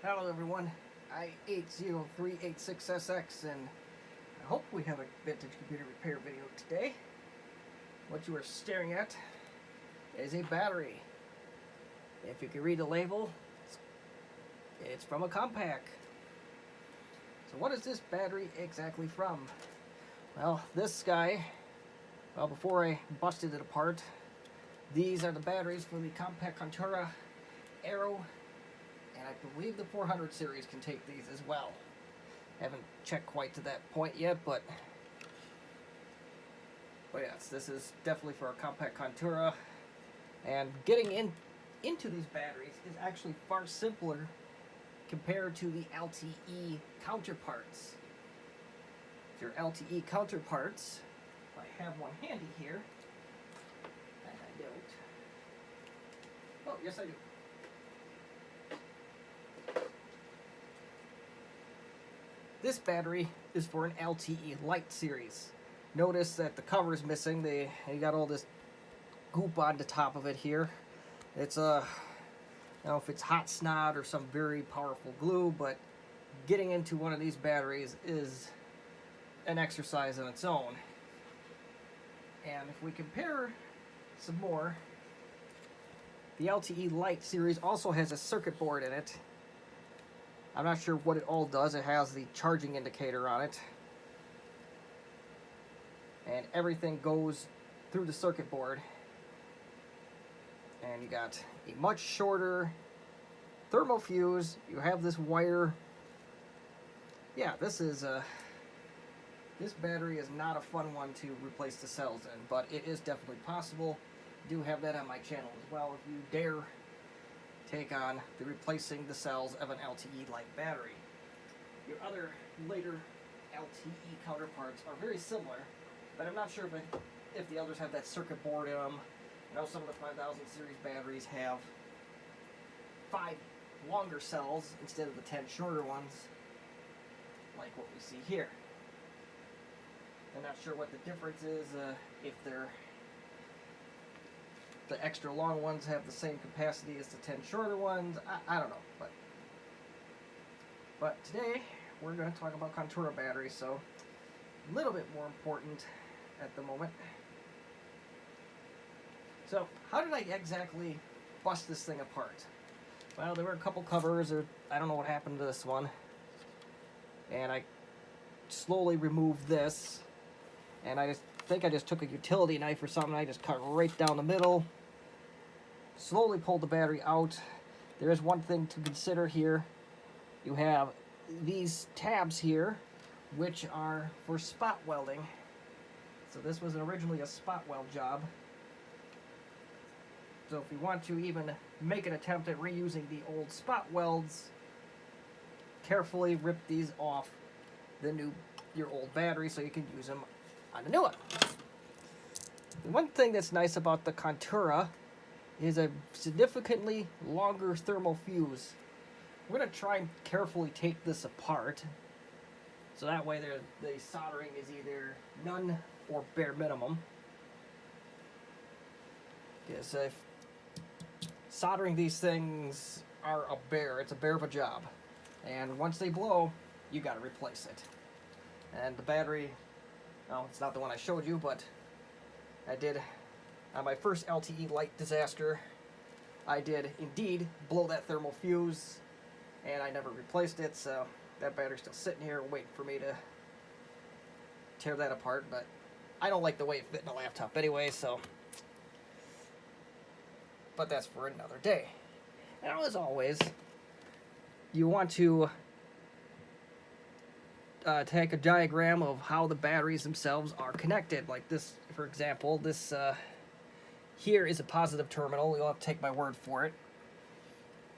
Hello everyone, I80386SX, and I hope we have a vintage computer repair video today. What you are staring at is a battery. If you can read the label, it's from a Compaq. So what is this battery exactly from? Well, this guy, before I busted it apart, these are the batteries for the Compaq Contura Aero, and I believe the 400 series can take these as well. Haven't checked quite to that point yet, but yes, this is definitely for a Compaq Contura. And getting into these batteries is actually far simpler compared to the LTE counterparts. Your LTE counterparts, I have one handy here, and I don't. Oh, yes I do. This battery is for an LTE Lite series. Notice that the cover is missing. You got all this goop on the top of it here. It's I don't know if it's hot snot or some very powerful glue, but getting into one of these batteries is an exercise on its own. And if we compare some more, the LTE Lite series also has a circuit board in it. I'm not sure what it all does. It has the charging indicator on it. And everything goes through the circuit board. And you got a much shorter thermal fuse. You have this wire. Yeah, this battery is not a fun one to replace the cells in, but it is definitely possible. I do have that on my channel as well if you dare take on the replacing the cells of an LTE Lite battery. Your other later LTE counterparts are very similar, but I'm not sure if the others have that circuit board in them. I know some of the 5000 series batteries have 5 longer cells instead of the 10 shorter ones, like what we see here. I'm not sure what the difference is, if the extra long ones have the same capacity as the 10 shorter ones. I don't know, but today we're going to talk about Contura batteries, so a little bit more important at the moment. So how did I exactly bust this thing apart? Well, there were a couple covers, or I don't know what happened to this one, and I slowly removed this, and I think I just took a utility knife or something. I just cut right down the middle, slowly pulled the battery out. There is one thing to consider here. You have these tabs here, which are for spot welding. So this was originally a spot weld job. So if you want to even make an attempt at reusing the old spot welds, carefully rip these off your old battery so you can use them on the new one. The one thing that's nice about the Contura is a significantly longer thermal fuse. We're going to try and carefully take this apart, so that way the soldering is either none or bare minimum. Because if soldering these things are it's a bear of a job. And once they blow, you got to replace it. And the battery, well, it's not the one I showed you, but I did, on my first LTE Lite disaster, I did indeed blow that thermal fuse, and I never replaced it, so that battery's still sitting here waiting for me to tear that apart, but I don't like the way it fit in a laptop anyway, so, but that's for another day. Now, as always, you want to take a diagram of how the batteries themselves are connected. Like this, for example, this here is a positive terminal. You'll have to take my word for it.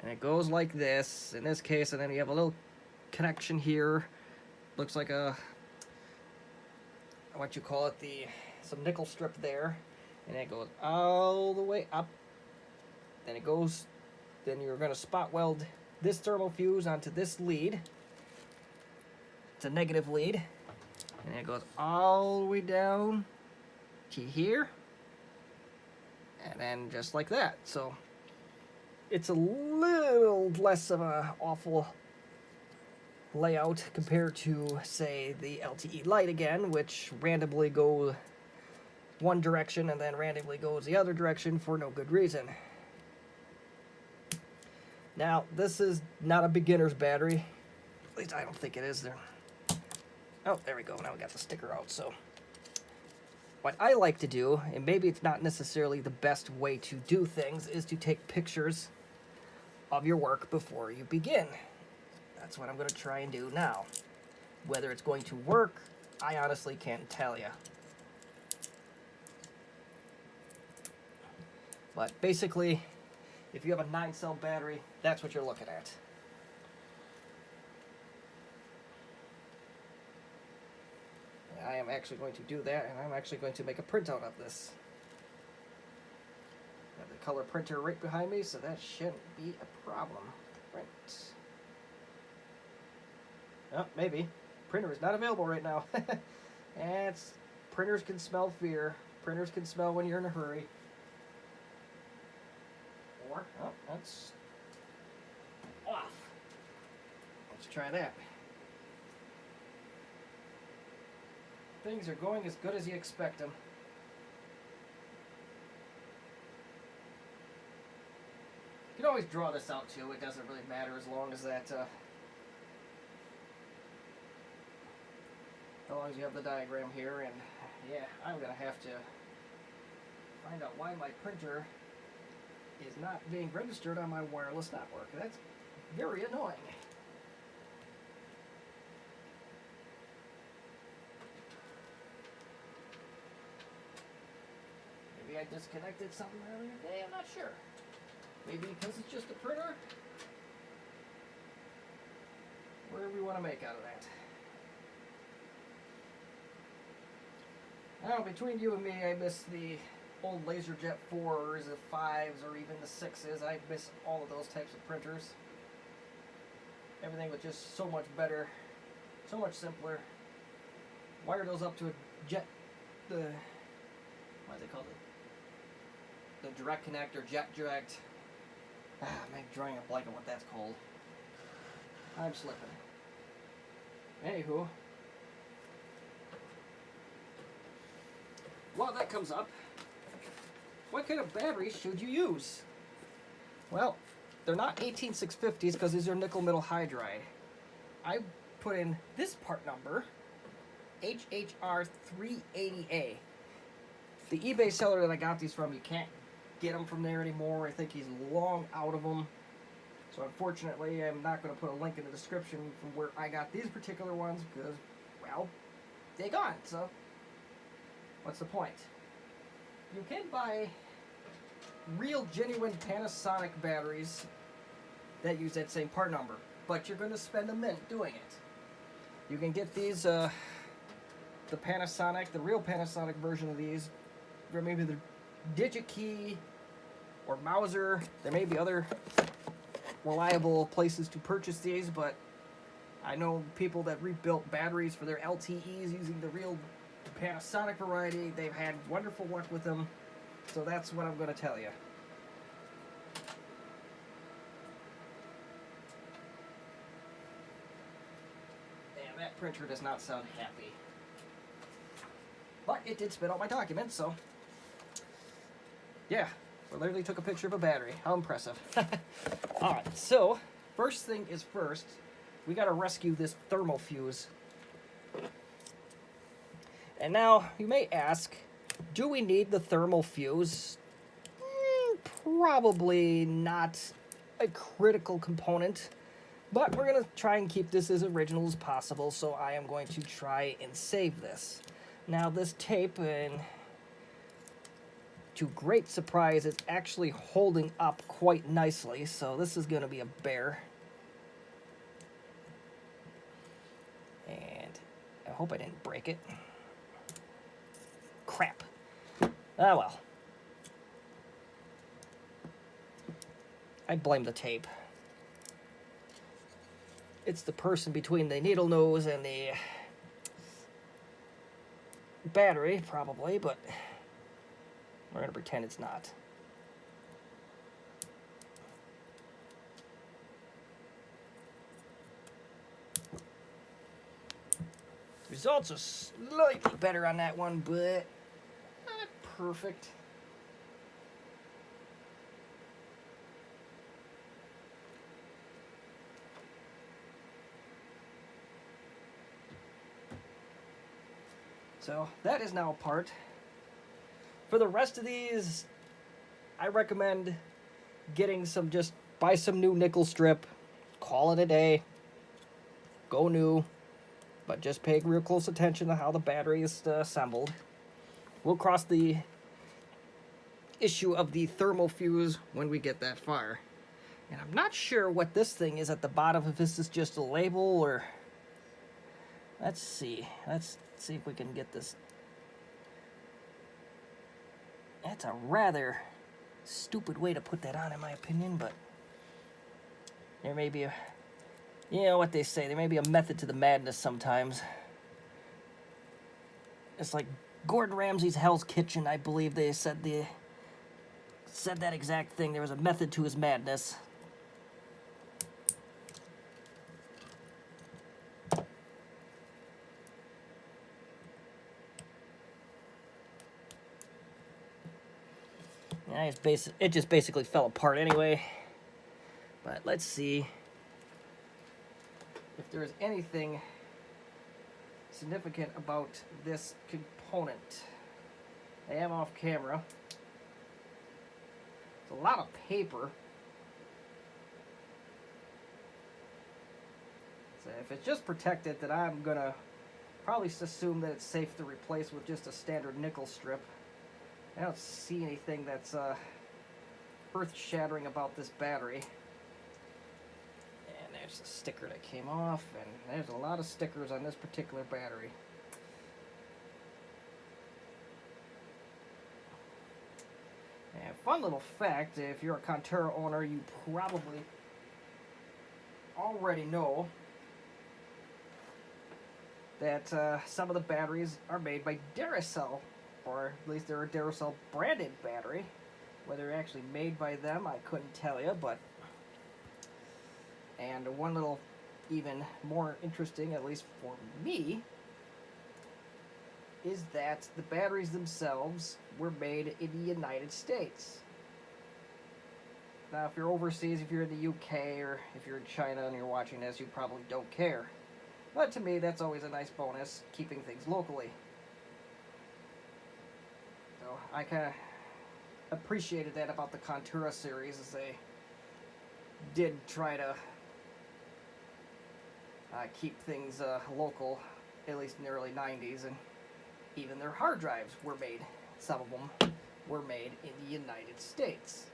And it goes like this, in this case, and then you have a little connection here. Looks like what you call it, some nickel strip there. And it goes all the way up. Then it goes, then you're going to spot weld this thermal fuse onto this lead. It's a negative lead, and it goes all the way down to here, and then just like that. So it's a little less of an awful layout compared to, say, the LTE Lite again, which randomly goes one direction and then randomly goes the other direction for no good reason. Now, this is not a beginner's battery. At least I don't think it is there. Oh, there we go. Now we got the sticker out. So what I like to do, and maybe it's not necessarily the best way to do things, is to take pictures of your work before you begin. That's what I'm going to try and do now. Whether it's going to work, I honestly can't tell you. But basically, if you have a 9-cell battery, that's what you're looking at. I am actually going to do that, and I'm actually going to make a printout of this. I have the color printer right behind me, so that shouldn't be a problem. Print. Oh, maybe. Printer is not available right now. Printers can smell fear. Printers can smell when you're in a hurry. Or, oh, that's off. Let's try that. Things are going as good as you expect them. You can always draw this out too. It doesn't really matter as long as that, as long as you have the diagram here. And yeah, I'm gonna have to find out why my printer is not being registered on my wireless network. That's very annoying. Maybe I disconnected something earlier today, I'm not sure. Maybe because it's just a printer. Whatever we want to make out of that. Now, between you and me, I miss the old LaserJet 4s, the 5s, or even the 6s. I miss all of those types of printers. Everything was just so much better, so much simpler. Wire those up to a jet, what is it called? The direct connect or jet direct. I'm drawing a blank on what that's called. I'm slipping. Anywho. While that comes up, what kind of batteries should you use? Well, they're not 18650s because these are nickel metal hydride. I put in this part number, HHR380A. The eBay seller that I got these from, you can't get them from there anymore. I think he's long out of them. So unfortunately, I'm not going to put a link in the description from where I got these particular ones because, well, they're gone. So what's the point? You can buy real, genuine Panasonic batteries that use that same part number, but you're going to spend a minute doing it. You can get these, the Panasonic, the real Panasonic version of these, or maybe the DigiKey or Mauser. There may be other reliable places to purchase these, but I know people that rebuilt batteries for their LTEs using the real Panasonic variety. They've had wonderful luck with them, so that's what I'm going to tell you. And that printer does not sound happy. But it did spit out my documents, so yeah, I literally took a picture of a battery. How impressive. Alright, so first thing is first, we got to rescue this thermal fuse. And now, you may ask, do we need the thermal fuse? Probably not a critical component, but we're going to try and keep this as original as possible, so I am going to try and save this. Now, this tape, and to great surprise, it's actually holding up quite nicely, so this is going to be a bear. And I hope I didn't break it. Crap. Ah, well. I blame the tape. It's the person between the needle nose and the battery, probably, but we're going to pretend it's not. Results are slightly better on that one, but not perfect. So that is now apart. For the rest of these, I recommend getting some, just buy some new nickel strip, call it a day, go new, but just pay real close attention to how the battery is assembled. We'll cross the issue of the thermal fuse when we get that far. And I'm not sure what this thing is at the bottom, if this is just a label or... Let's see if we can get this. That's a rather stupid way to put that on, in my opinion, but there may be a, you know what they say, there may be a method to the madness sometimes. It's like Gordon Ramsay's Hell's Kitchen, I believe they said that exact thing. There was a method to his madness. It just basically fell apart anyway. But let's see if there is anything significant about this component. I am off camera. It's a lot of paper. So if it's just protected, then I'm gonna probably assume that it's safe to replace with just a standard nickel strip. I don't see anything that's earth-shattering about this battery. And there's the sticker that came off, and there's a lot of stickers on this particular battery. And fun little fact, if you're a Contura owner, you probably already know that some of the batteries are made by Duracell, or at least they're a Duracell branded battery. Whether they're actually made by them, I couldn't tell you, but... And one little, even more interesting, at least for me, is that the batteries themselves were made in the United States. Now, if you're overseas, if you're in the UK, or if you're in China and you're watching this, you probably don't care. But to me, that's always a nice bonus, keeping things locally. So I kind of appreciated that about the Contura series, as they did try to keep things local, at least in the early 90s, and even their hard drives were made, some of them were made in the United States.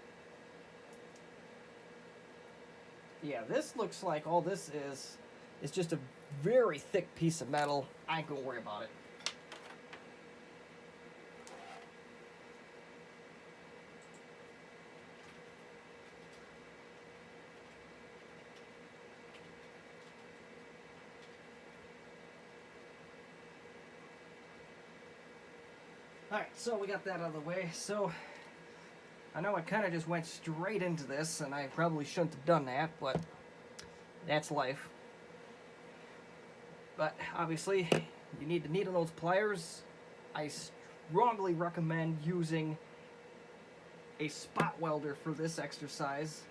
Yeah, this looks like all this is just a very thick piece of metal. I ain't gonna worry about it. Alright, so we got that out of the way. So, I know I kind of just went straight into this, and I probably shouldn't have done that, but that's life. But, obviously, you need the needle nose pliers. I strongly recommend using a spot welder for this exercise,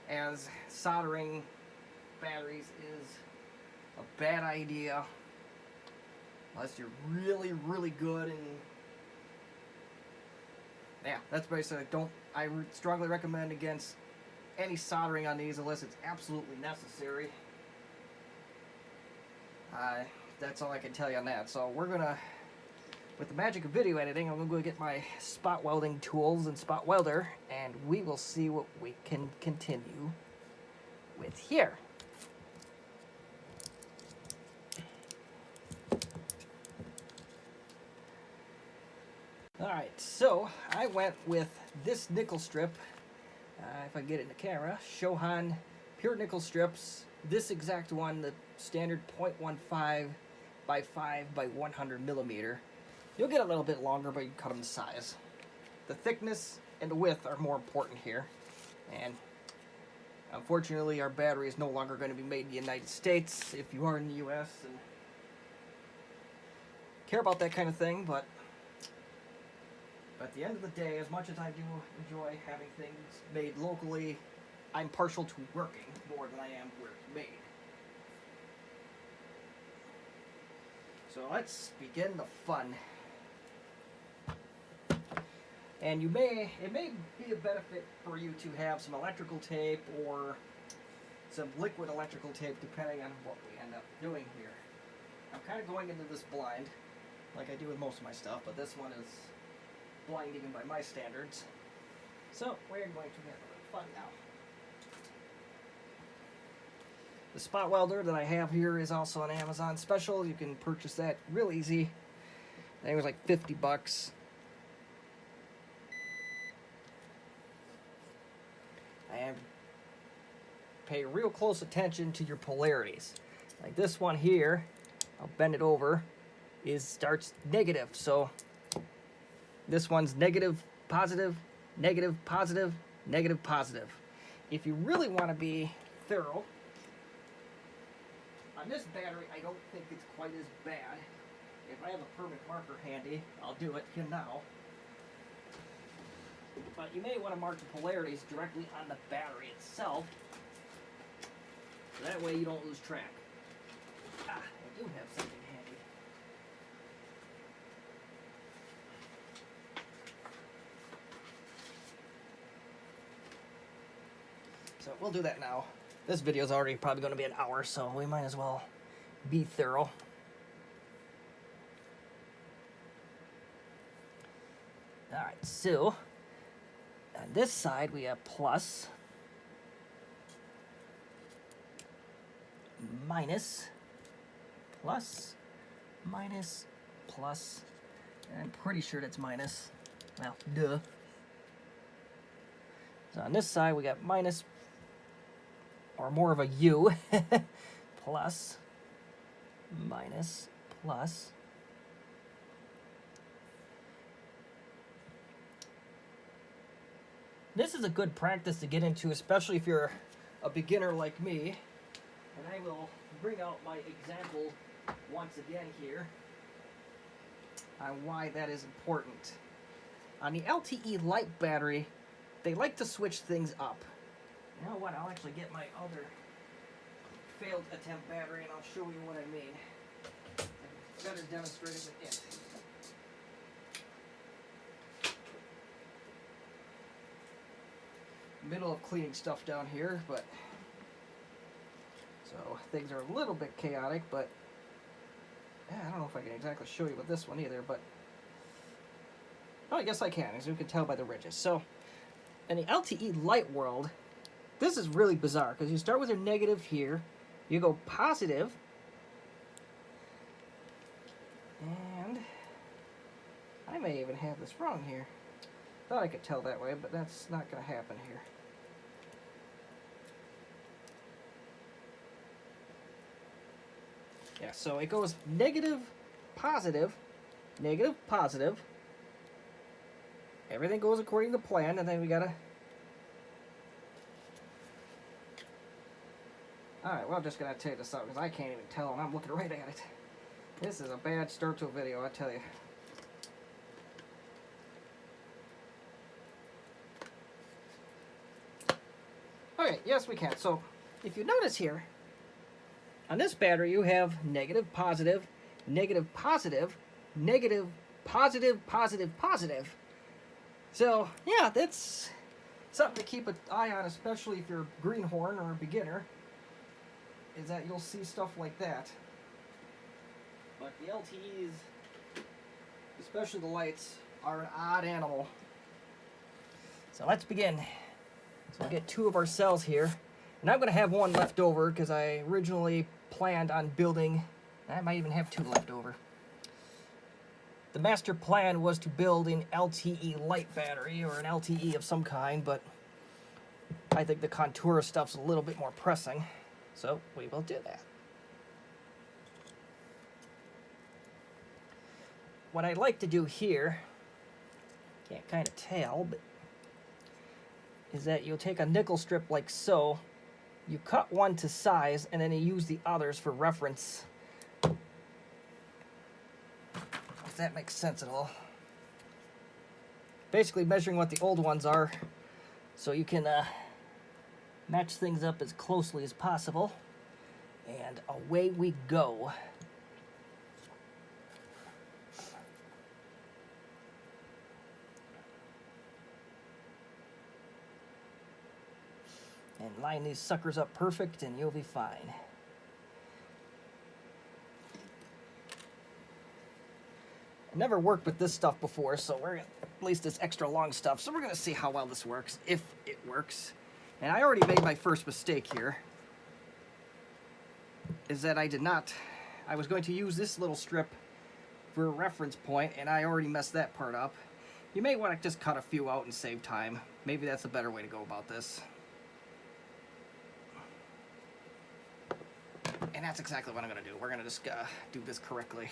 as soldering batteries is a bad idea. Unless you're really, really good, and yeah, that's basically, I strongly recommend against any soldering on these unless it's absolutely necessary. That's all I can tell you on that. So we're gonna, with the magic of video editing, I'm gonna go get my spot welding tools and spot welder, and we will see what we can continue with here. Alright, so I went with this nickel strip, if I can get it in the camera, Shohan pure nickel strips, this exact one, the standard 0.15 by 5 by 100 millimeter. You'll get a little bit longer, but you can cut them to size. The thickness and the width are more important here, and unfortunately our battery is no longer going to be made in the United States. If you are in the US, and care about that kind of thing, but at the end of the day, as much as I do enjoy having things made locally, I'm partial to working more than I am where it's made. So let's begin the fun. And it may be a benefit for you to have some electrical tape or some liquid electrical tape, depending on what we end up doing here. I'm kind of going into this blind, like I do with most of my stuff, but this one is blind even by my standards. So we're going to have a little fun now. The spot welder that I have here is also an Amazon special. You can purchase that real easy. I think it was like 50 bucks. And pay real close attention to your polarities. Like this one here, I'll bend it over, starts negative. So this one's negative, positive, negative, positive, negative, positive. If you really want to be thorough, on this battery, I don't think it's quite as bad. If I have a permanent marker handy, I'll do it here now. But you may want to mark the polarities directly on the battery itself. So that way you don't lose track. I do have something handy. So we'll do that now. This video is already probably going to be an hour, so we might as well be thorough. Alright, so on this side we have plus, minus, plus, minus, plus, and I'm pretty sure that's minus. Well, duh. So on this side we got minus, or more of a U, plus, minus, plus. This is a good practice to get into, especially if you're a beginner like me. And I will bring out my example once again here on why that is important. On the LTE light battery, they like to switch things up. You know what, I'll actually get my other failed attempt battery and I'll show you what I mean. It's better demonstrated with it. Middle of cleaning stuff down here, but so things are a little bit chaotic, but yeah, I don't know if I can exactly show you with this one either, but oh, I guess I can, as you can tell by the ridges. So in the LTE light world, this is really bizarre because you start with your negative here, you go positive, and I may even have this wrong here. Thought I could tell that way, but that's not going to happen here. Yeah, so it goes negative, positive, negative, positive. Everything goes according to plan, and then we gotta... Alright, well, I'm just gonna take this out because I can't even tell, and I'm looking right at it. This is a bad start to a video, I tell you. Okay, yes we can. So, if you notice here, on this battery you have negative, positive, negative, positive, negative, positive, positive, positive. So, yeah, that's something to keep an eye on, especially if you're a greenhorn or a beginner, is that you'll see stuff like that. But the LTEs, especially the lights, are an odd animal. So let's begin. So we'll get 2 of our cells here. And I'm going to have 1 left over because I originally planned on building, I might even have 2 left over. The master plan was to build an LTE light battery or an LTE of some kind, but I think the Contura stuff's a little bit more pressing, so we will do that. What I'd like to do here, can't kind of tell, but is that you'll take a nickel strip like so, you cut one to size, and then you use the others for reference. that makes sense at all. Basically measuring what the old ones are so you can match things up as closely as possible. And away we go. And line these suckers up perfect and you'll be fine. I've never worked with this stuff before, so we're gonna, at least this extra long stuff, so we're going to see how well this works, if it works. And I already made my first mistake here, is that I was going to use this little strip for a reference point, and I already messed that part up. You may want to just cut a few out and save time. Maybe that's a better way to go about this. And that's exactly what I'm going to do. We're going to just do this correctly.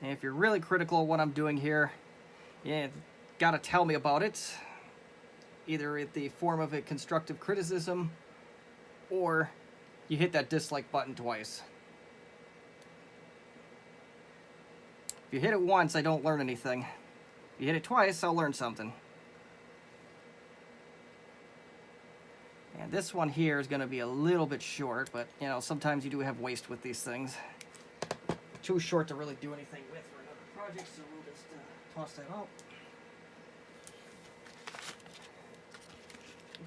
And if you're really critical of what I'm doing here, you got to tell me about it. Either in the form of a constructive criticism, or you hit that dislike button twice. If you hit it once, I don't learn anything. If you hit it twice, I'll learn something. And this one here is going to be a little bit short, but you know, sometimes you do have waste with these things. Too short to really do anything with for another project, so we'll just toss that out.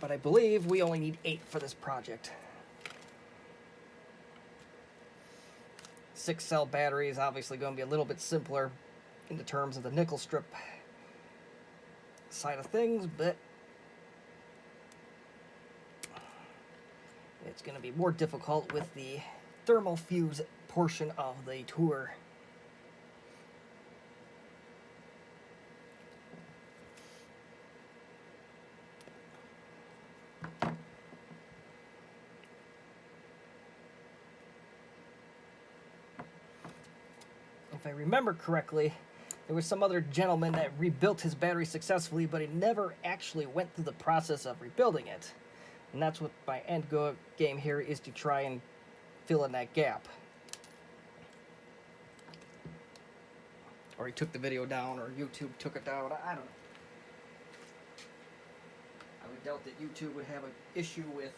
But I believe we only need 8 for this project. 6-cell battery is obviously going to be a little bit simpler in the terms of the nickel strip side of things, but it's going to be more difficult with the thermal fuse portion of the tour. If I remember correctly, there was some other gentleman that rebuilt his battery successfully, but he never actually went through the process of rebuilding it. And that's what my end game here is, to try and fill in that gap. Or he took the video down, or YouTube took it down, I don't know. I would doubt that YouTube would have an issue with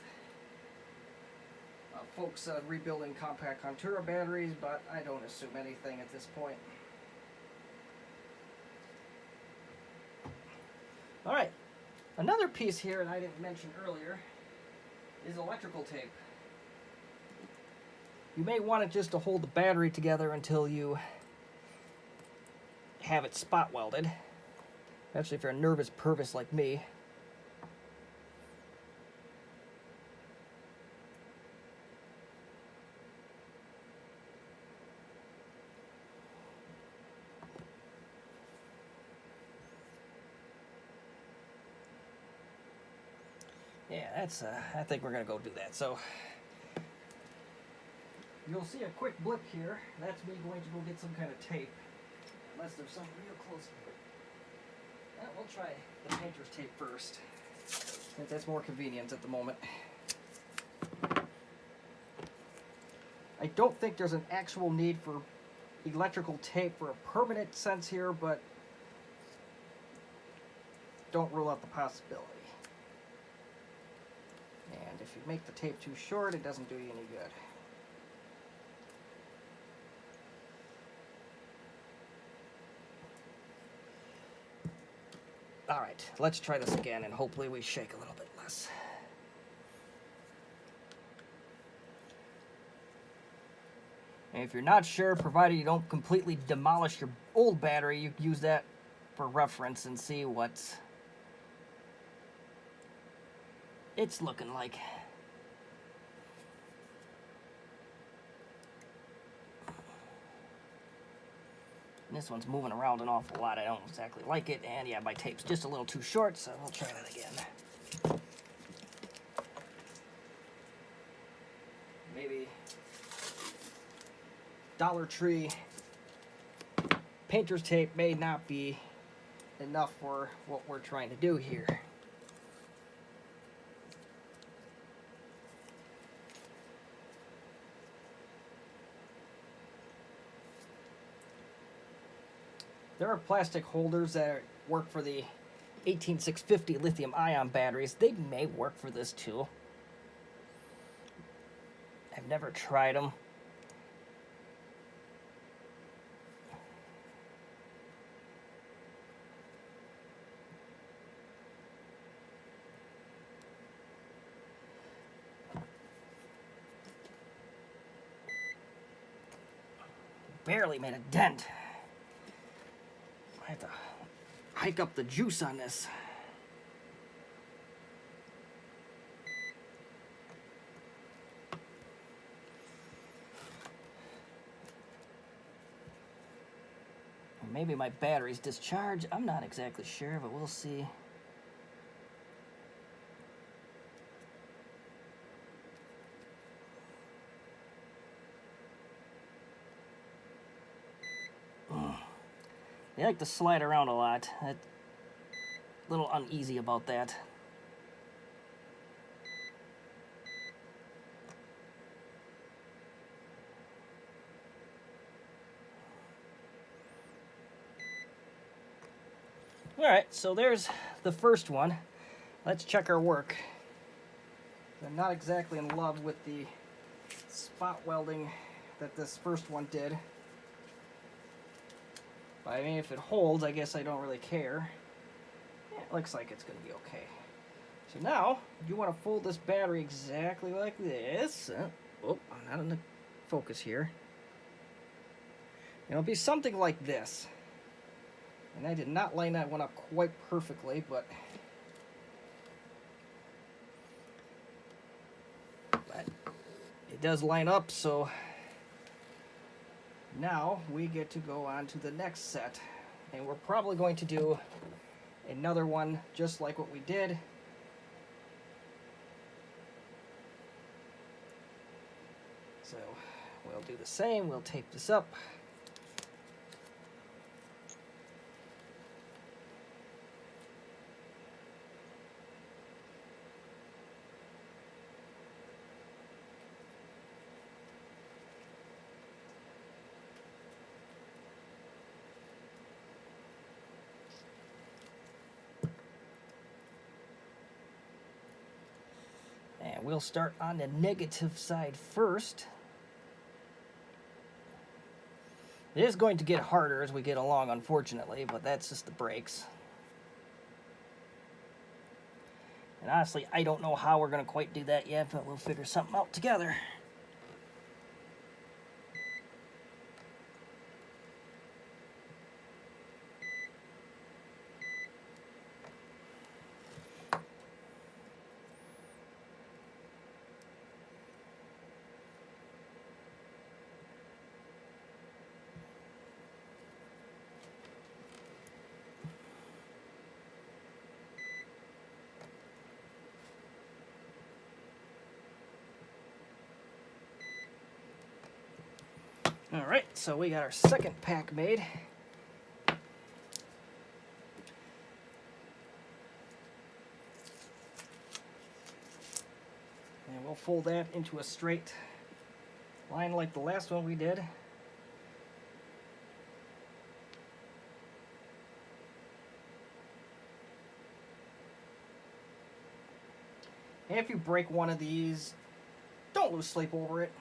folks rebuilding Compaq Contura batteries, but I don't assume anything at this point. Alright, another piece here that I didn't mention earlier is electrical tape. You may want it just to hold the battery together until you have it spot welded, especially if you're a nervous pervis like me. Yeah, that's, I think we're going to go do that. So, you'll see a quick blip here. That's me going to go get some kind of tape. Unless there's something real close. We'll try the painter's tape first. I think that's more convenient at the moment. I don't think there's an actual need for electrical tape for a permanent sense here, but don't rule out the possibility. And if you make the tape too short, it doesn't do you any good. Alright, let's try this again, and hopefully we shake a little bit less. And if you're not sure, provided you don't completely demolish your old battery, you can use that for reference and see what it's looking like. This one's moving around an awful lot. I don't exactly like it. And yeah, my tape's just a little too short, so we'll try that again. Maybe Dollar Tree painter's tape may not be enough for what we're trying to do here. There are plastic holders that work for the 18650 lithium-ion batteries. They may work for this too. I've never tried them. Barely made a dent. I have to hike up the juice on this. Maybe my battery's discharged. I'm not exactly sure, but we'll see. They like to slide around a lot. I'm a little uneasy about that. Alright, so there's the first one. Let's check our work. I'm not exactly in love with the spot welding that this first one did. But I mean, if it holds, I guess I don't really care. Yeah, it looks like it's going to be okay. So now, you want to fold this battery exactly like this. Oh, I'm not in the focus here. It'll be something like this. And I did not line that one up quite perfectly, but it does line up, so now we get to go on to the next set. And we're probably going to do another one just like what we did. So we'll do the same. We'll tape this up. And we'll start on the negative side first. It is going to get harder as we get along, unfortunately, but that's just the brakes. And honestly, I don't know how we're going to quite do that yet, but we'll figure something out together. Alright, so we got our second pack made. And we'll fold that into a straight line like the last one we did. And if you break one of these, don't lose sleep over it.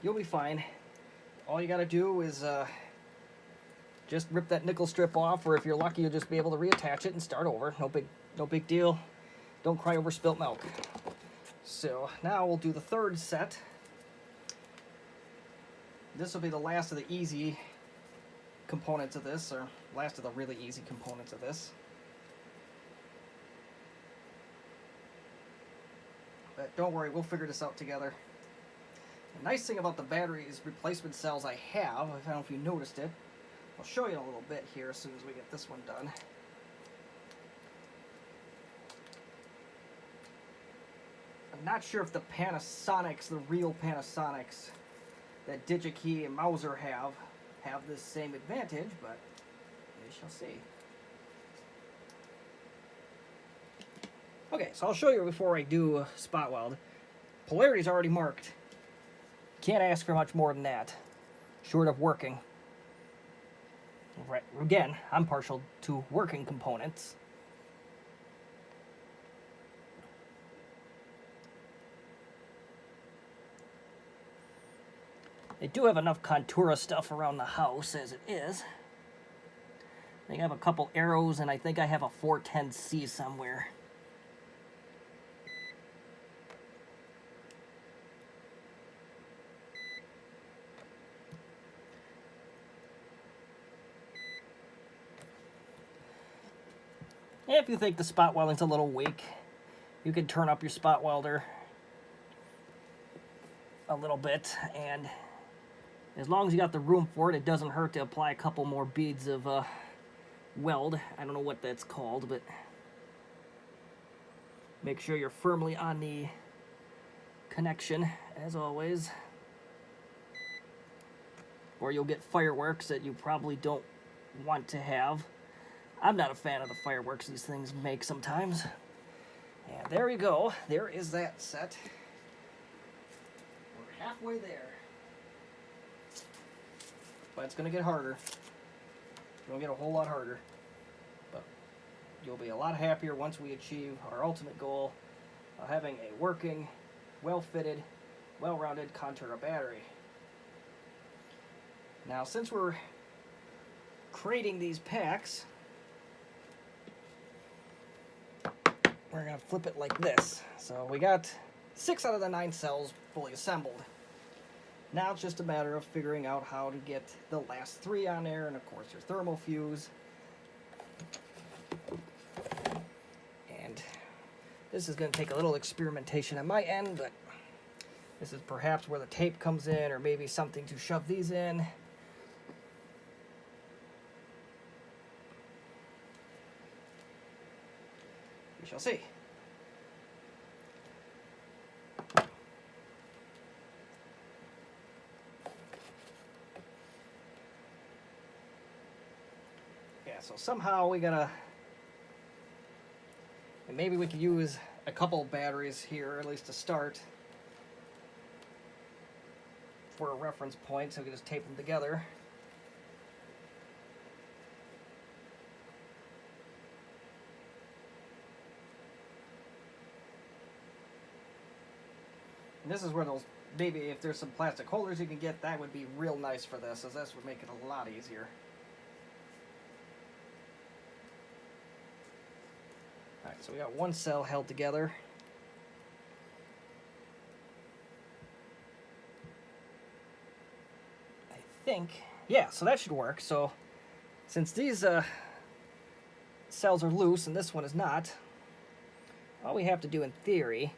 You'll be fine. All you gotta do is just rip that nickel strip off, or if you're lucky, you'll just be able to reattach it and start over. No big deal. Don't cry over spilt milk. So now we'll do the third set. This will be the last of the easy components of this, or last of the really easy components of this. But don't worry, we'll figure this out together. The nice thing about the batteries replacement cells I have, I don't know if you noticed it, I'll show you in a little bit here as soon as we get this one done. I'm not sure if the Panasonics, the real Panasonics that DigiKey and Mauser have this same advantage, but we shall see. Okay, so I'll show you before I do spot weld. Polarity's already marked. Can't ask for much more than that, short of working. Right. Again, I'm partial to working components. They do have enough Contura stuff around the house as it is. They have a couple arrows, and I think I have a 410C somewhere. If you think the spot welding's a little weak, you can turn up your spot welder a little bit, and as long as you got the room for it, it doesn't hurt to apply a couple more beads of weld. I don't know what that's called, but make sure you're firmly on the connection, as always, or you'll get fireworks that you probably don't want to have. I'm not a fan of the fireworks these things make sometimes. And there we go. There is that set. We're halfway there. But it's going to get harder. It's going to get a whole lot harder. But you'll be a lot happier once we achieve our ultimate goal of having a working, well-fitted, well-rounded Contura battery. Now, since we're creating these packs, we're going to flip it like this. So we got 6 out of the 9 cells fully assembled. Now it's just a matter of figuring out how to get the last 3 on there, and of course your thermal fuse. And this is going to take a little experimentation on my end, but this is perhaps where the tape comes in, or maybe something to shove these in. We shall see. Yeah, so somehow we gotta, and maybe we could use a couple batteries here, at least to start, for a reference point, so we can just tape them together. And this is where those, maybe if there's some plastic holders you can get, that would be real nice for this, as this would make it a lot easier. Alright, so we got one cell held together. I think, yeah, so that should work. So since these cells are loose and this one is not, all we have to do in theory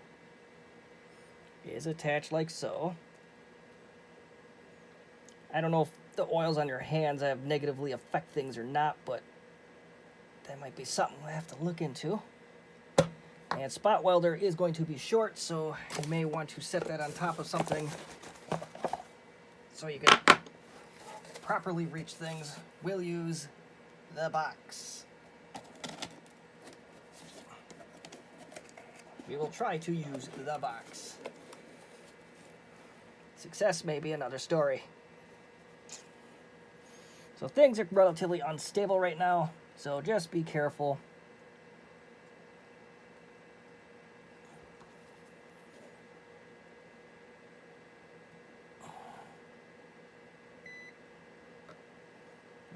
is attach like so. I don't know if the oils on your hands have negatively affect things or not, but that might be something we'll have to look into. And spot welder is going to be short, so you may want to set that on top of something so you can properly reach things. We'll use the box. We will try to use the box. Success may be another story. So things are relatively unstable right now, so just be careful.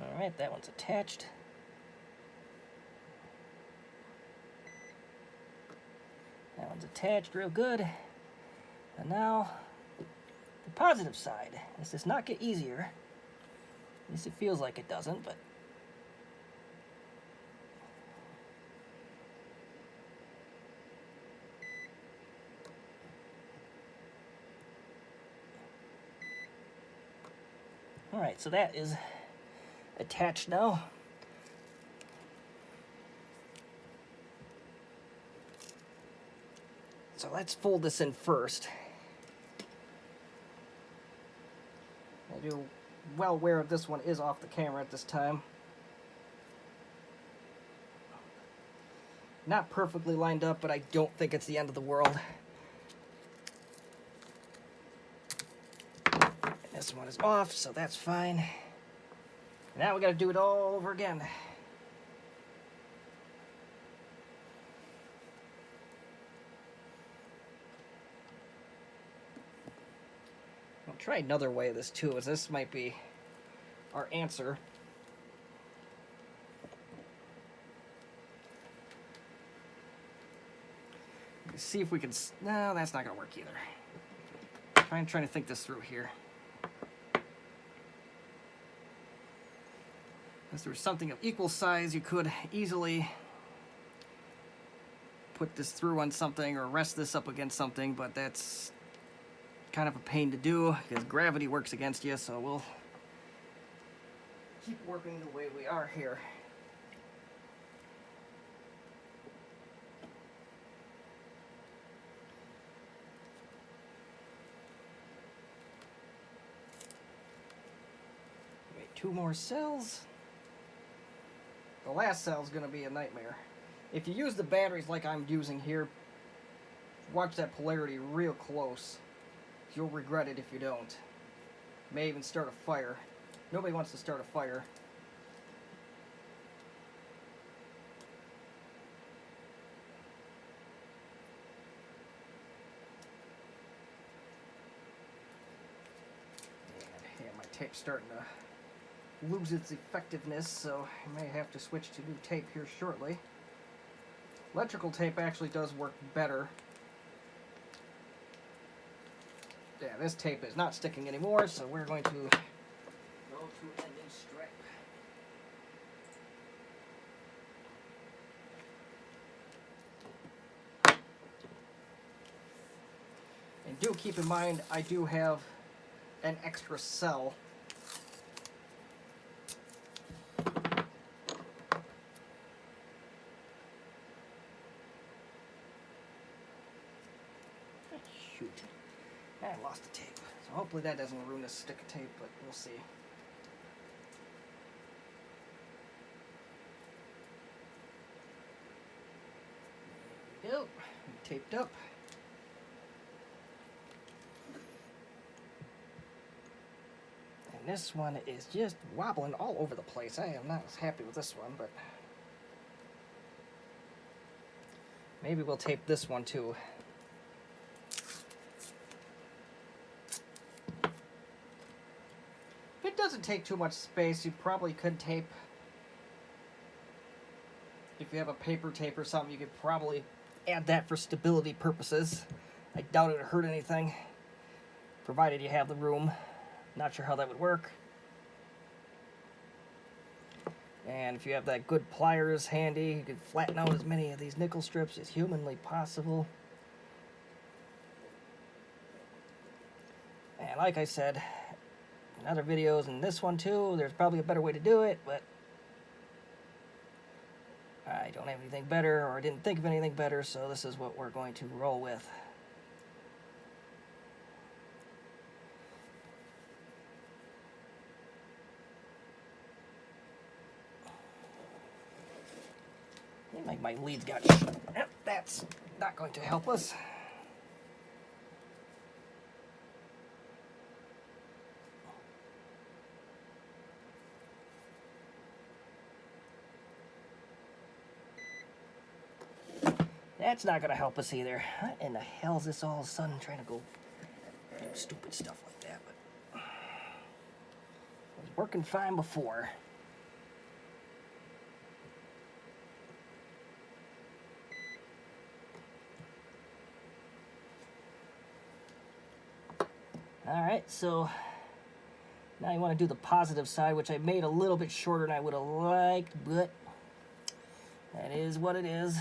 Alright, that one's attached. That one's attached real good. And now, the positive side. This does not get easier. At least it feels like it doesn't, but alright, so that is attached now. So let's fold this in first. You're well aware of this one is off the camera at this time. Not perfectly lined up, but I don't think it's the end of the world. And this one is off, so that's fine. Now we got to do it all over again. I'll try another way of this too, as this might be our answer. Let's see if we can. No, that's not going to work either. I'm trying to think this through here. If there was something of equal size, you could easily put this through on something or rest this up against something, but that's kind of a pain to do because gravity works against you, so we'll keep working the way we are here. Wait, 2 more cells. The last cell is going to be a nightmare. If you use the batteries like I'm using here, watch that polarity real close. You'll regret it if you don't. May even start a fire. Nobody wants to start a fire. And yeah, my tape's starting to lose its effectiveness, so I may have to switch to new tape here shortly. Electrical tape actually does work better. Yeah, this tape is not sticking anymore, so we're going to go to a new strip. And do keep in mind, I do have an extra cell. Shoot. I lost the tape. So hopefully that doesn't ruin this stick of tape, but we'll see. There we go. Taped up. And this one is just wobbling all over the place. I am not as happy with this one, but maybe we'll tape this one too. If it doesn't take too much space, you probably could tape. If you have a paper tape or something, you could probably add that for stability purposes. I doubt it would hurt anything, provided you have the room. Not sure how that would work. And if you have that good pliers handy, you could flatten out as many of these nickel strips as humanly possible. And like I said in other videos, and this one too, there's probably a better way to do it, but I don't have anything better, or I didn't think of anything better, so this is what we're going to roll with. Like my leads got shut. Yep, that's not going to help us. That's not going to help us either. What in the hell is this all of a sudden trying to go do stupid stuff like that? But it was working fine before. Alright, so now you want to do the positive side, which I made a little bit shorter than I would have liked, but that is what it is.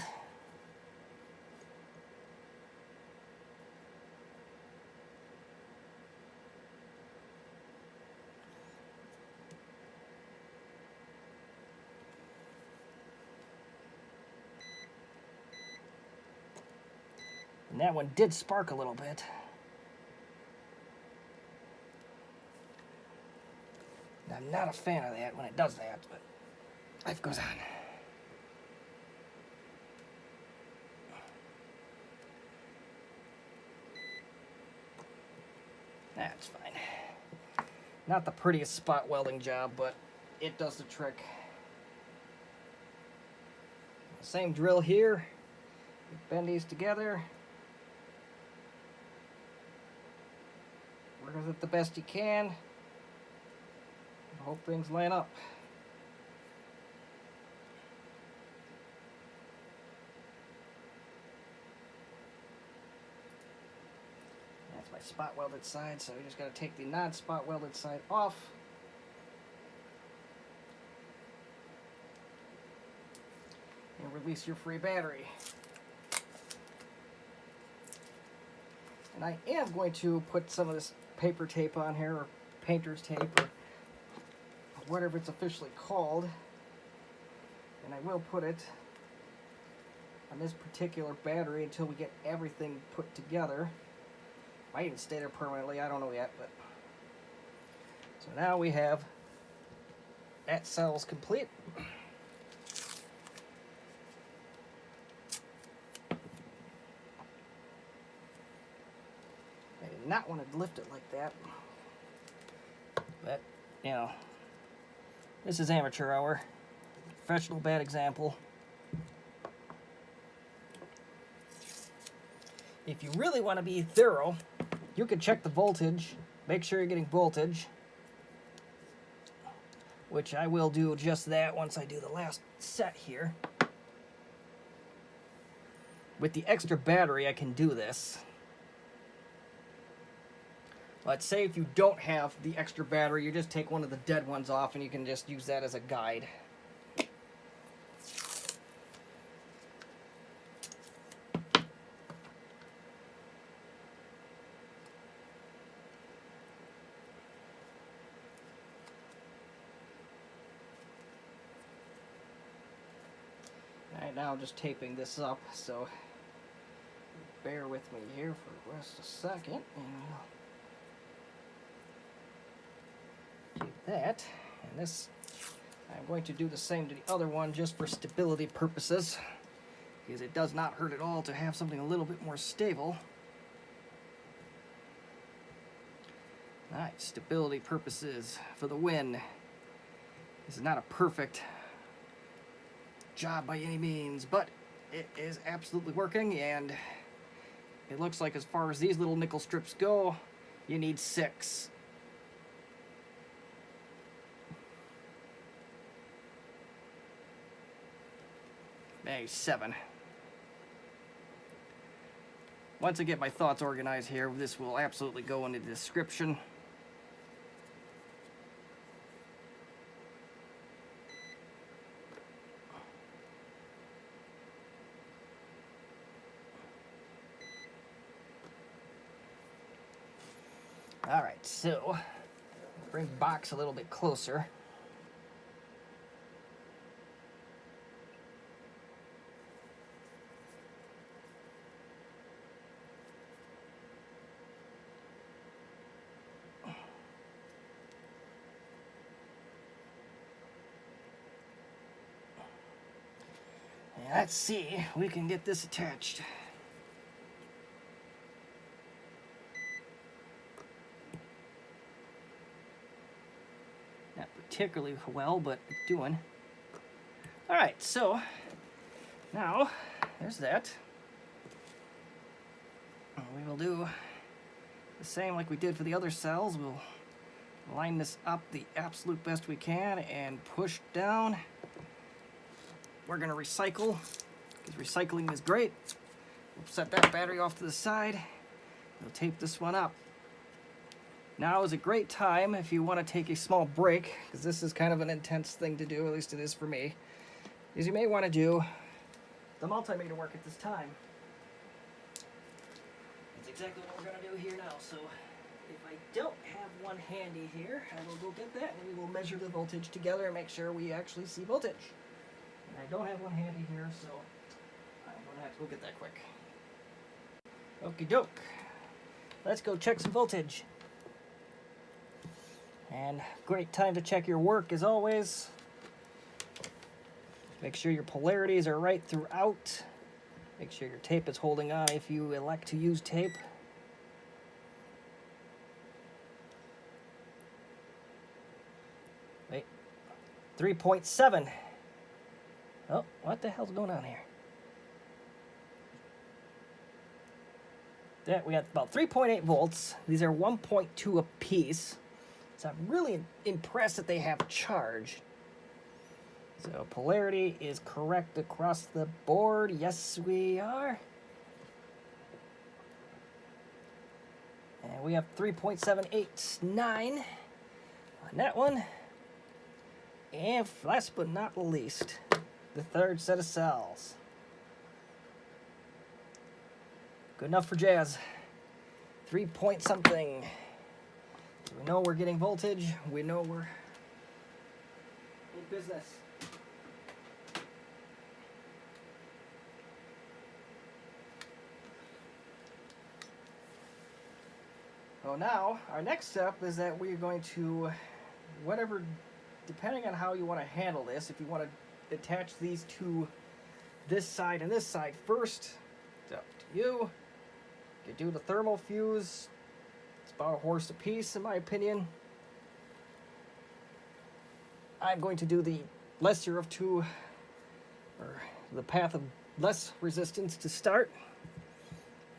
And that one did spark a little bit. I'm not a fan of that when it does that, but life goes on. That's fine. Not the prettiest spot welding job, but it does the trick. Same drill here. Bend these together. Work with it the best you can. Hope things line up. That's my spot welded side, so we just got to take the non-spot welded side off. And release your free battery. And I am going to put some of this paper tape on here, or painter's tape, or whatever it's officially called. And I will put it on this particular battery until we get everything put together. Might even stay there permanently, I don't know yet. But so now we have that cells complete. I did not want to lift it like that, but you know, this is amateur hour. Professional bad example. If you really want to be thorough, you can check the voltage. Make sure you're getting voltage, which I will do just that once I do the last set here. With the extra battery, I can do this. Let's say if you don't have the extra battery, you just take one of the dead ones off and you can just use that as a guide. Alright, now I'm just taping this up, so bear with me here for just a second, and we'll do that. And this, I'm going to do the same to the other one just for stability purposes, because it does not hurt at all to have something a little bit more stable. Alright, stability purposes for the win. This is not a perfect job by any means, but it is absolutely working, and it looks like as far as these little nickel strips go, you need 6. Maybe 7. Once I get my thoughts organized here, this will absolutely go into the description. Alright, so bring the box a little bit closer. And let's see if we can get this attached. Particularly well, but doing. Alright, so now there's that. We will do the same like we did for the other cells. We'll line this up the absolute best we can and push down. We're going to recycle, because recycling is great. We'll set that battery off to the side. We'll tape this one up. Now is a great time if you want to take a small break, because this is kind of an intense thing to do, at least it is for me, is you may want to do the multimeter work at this time. That's exactly what we're going to do here now. So if I don't have one handy here, I will go get that, and we will measure the voltage together and make sure we actually see voltage. And I don't have one handy here, so I'm going to have to go get that quick. Okie doke. Let's go check some voltage. And great time to check your work as always. Make sure your polarities are right throughout. Make sure your tape is holding on if you elect to use tape. Wait, 3.7. Oh, what the hell's going on here? That we got about 3.8 volts. These are 1.2 a piece. So I'm really impressed that they have charge. So polarity is correct across the board. Yes, we are. And we have 3.789 on that one. And last but not least, the third set of cells. Good enough for jazz. 3 point something. We know we're getting voltage. We know we're in business. So now, our next step is that we're going to, whatever, depending on how you want to handle this, if you want to attach these to this side and this side first, it's up to you. You do the thermal fuse. It's about a horse a piece, in my opinion. I'm going to do the lesser of two, or the path of less resistance to start.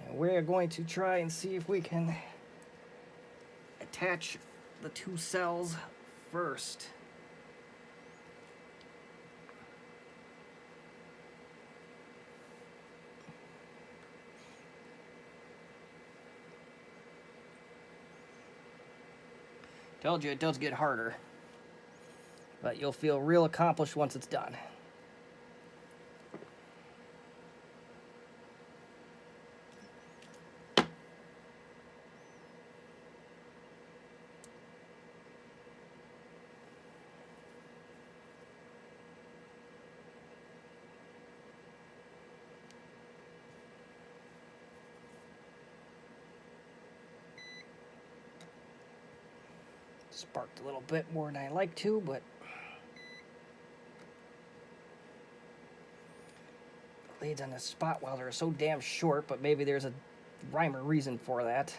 And we're going to try and see if we can attach the two cells first. Told you it does get harder, but you'll feel real accomplished once it's done. Sparked a little bit more than I like to, but the leads on this spot welder are so damn short, but maybe there's a rhyme or reason for that.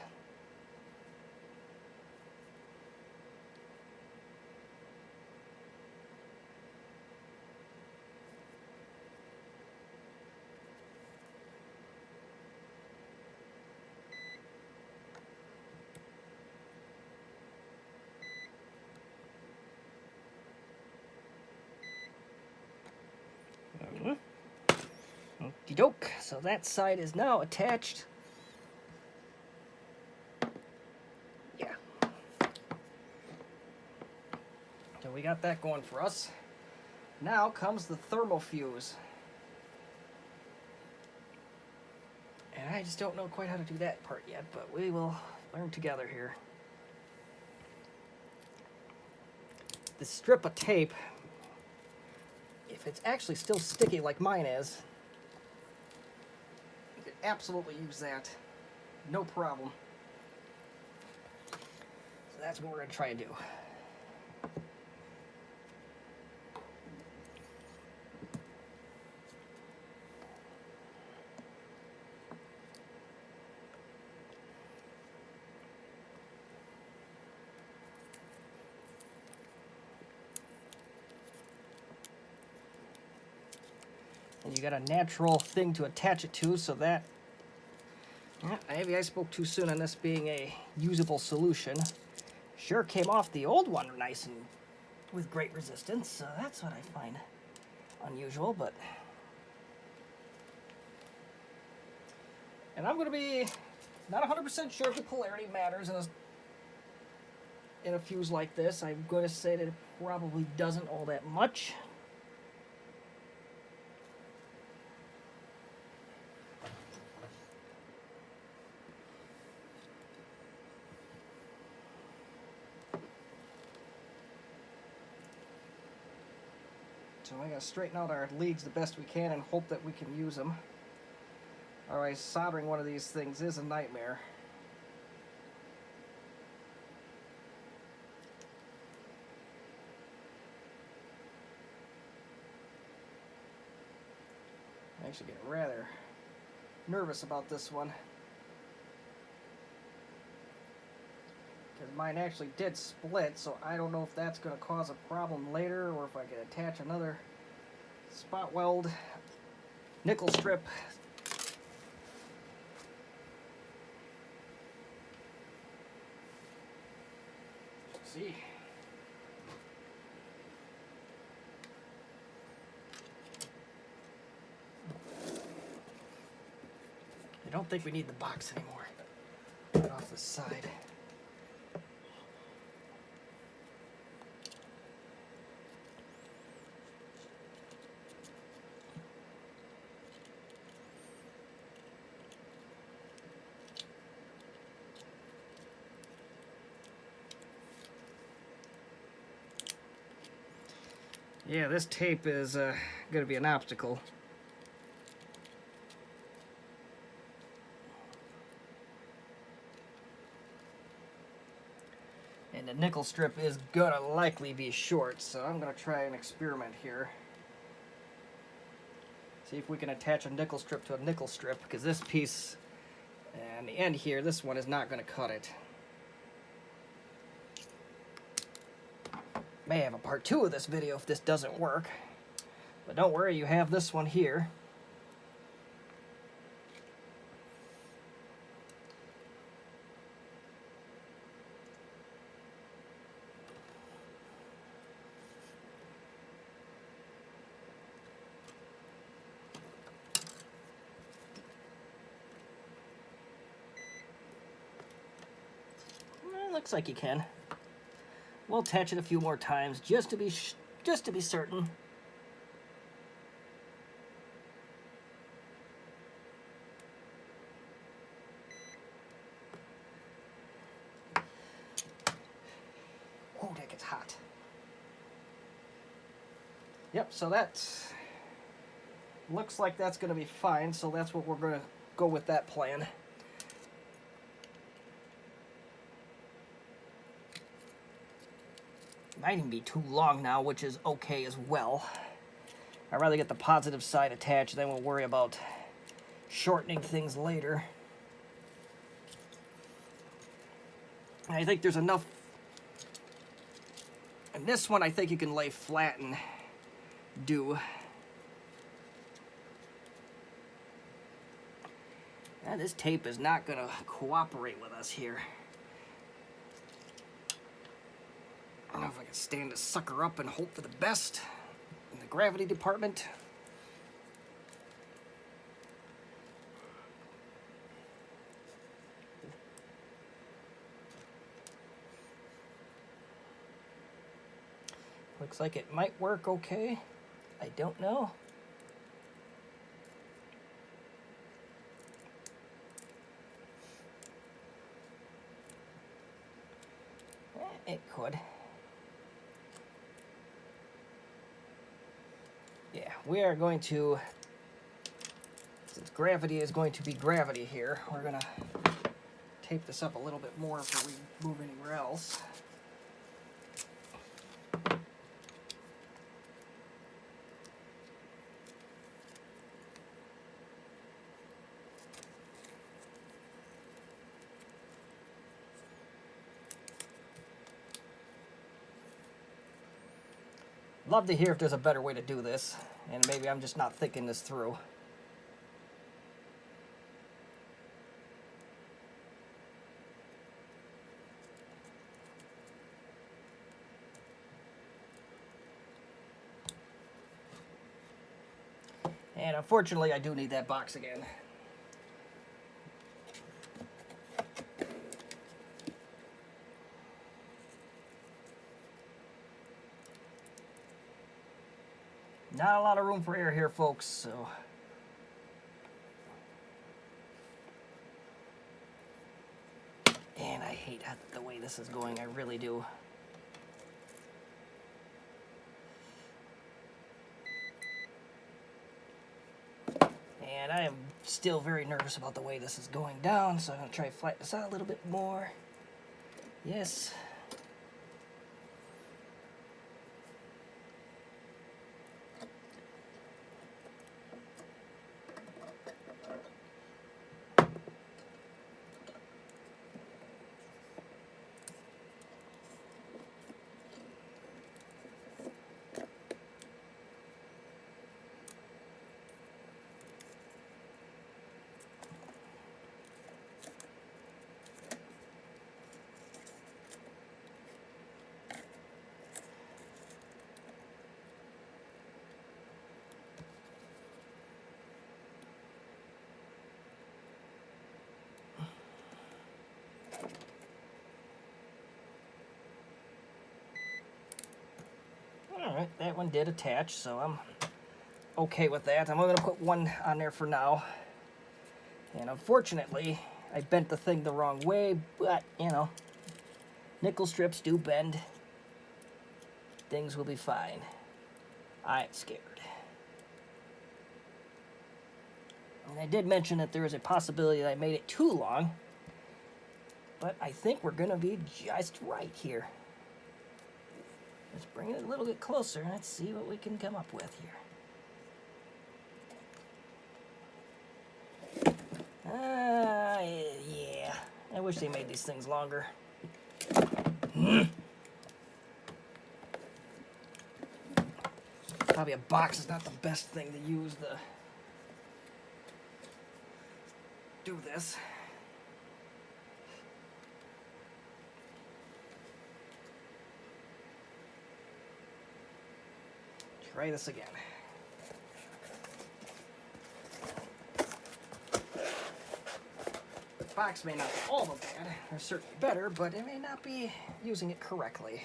Okie doke. So that side is now attached. Yeah. So we got that going for us. Now comes the thermal fuse. And I just don't know quite how to do that part yet, but we will learn together here. The strip of tape, if it's actually still sticky like mine is, you could absolutely use that. No problem. So that's what we're going to try and do. And you got a natural thing to attach it to, so that, maybe I spoke too soon on this being a usable solution. Sure came off the old one nice and with great resistance, so that's what I find unusual, but. And I'm going to be not 100% sure if the polarity matters in a fuse like this. I'm going to say that it probably doesn't all that much. So I gotta straighten out our leads the best we can and hope that we can use them. Otherwise, soldering one of these things is a nightmare. I actually get rather nervous about this one, because mine actually did split, so I don't know if that's going to cause a problem later or if I can attach another spot weld nickel strip. See. I don't think we need the box anymore. Right off the side. Yeah, this tape is going to be an obstacle. And the nickel strip is going to likely be short, so I'm going to try an experiment here. See if we can attach a nickel strip to a nickel strip, because this piece and the end here, this one is not going to cut it. May have a part 2 of this video if this doesn't work, but don't worry, you have this one here. Looks like you can. We'll attach it a few more times just to be certain. Oh, that gets hot. Yep, so that looks like that's going to be fine, so that's what we're going to go with that plan. Might even be too long now, which is okay as well. I'd rather get the positive side attached, then we'll worry about shortening things later. And I think there's enough. And this one I think you can lay flat and do. And this tape is not going to cooperate with us here. I don't know if I can stand this sucker up and hope for the best in the gravity department. Looks like it might work okay. I don't know. It could. Yeah, we are going to, since gravity is going to be gravity here, we're going to tape this up a little bit more before we move anywhere else. Love to hear if there's a better way to do this, and maybe I'm just not thinking this through. And unfortunately, I do need that box again. Not a lot of room for air here, folks, so. And I hate the way this is going, I really do. And I am still very nervous about the way this is going down, so I'm going to try to flatten this out a little bit more. Yes. Alright, that one did attach, so I'm okay with that. I'm going to put one on there for now. And unfortunately, I bent the thing the wrong way, but, you know, nickel strips do bend. Things will be fine. I ain't scared. And I did mention that there is a possibility that I made it too long, but I think we're going to be just right here. Let's bring it a little bit closer and let's see what we can come up with here. Yeah. I wish they made these things longer. Probably a box is not the best thing to use to do this. Try this again. The box may not be all the bad, or certainly better, but it may not be using it correctly.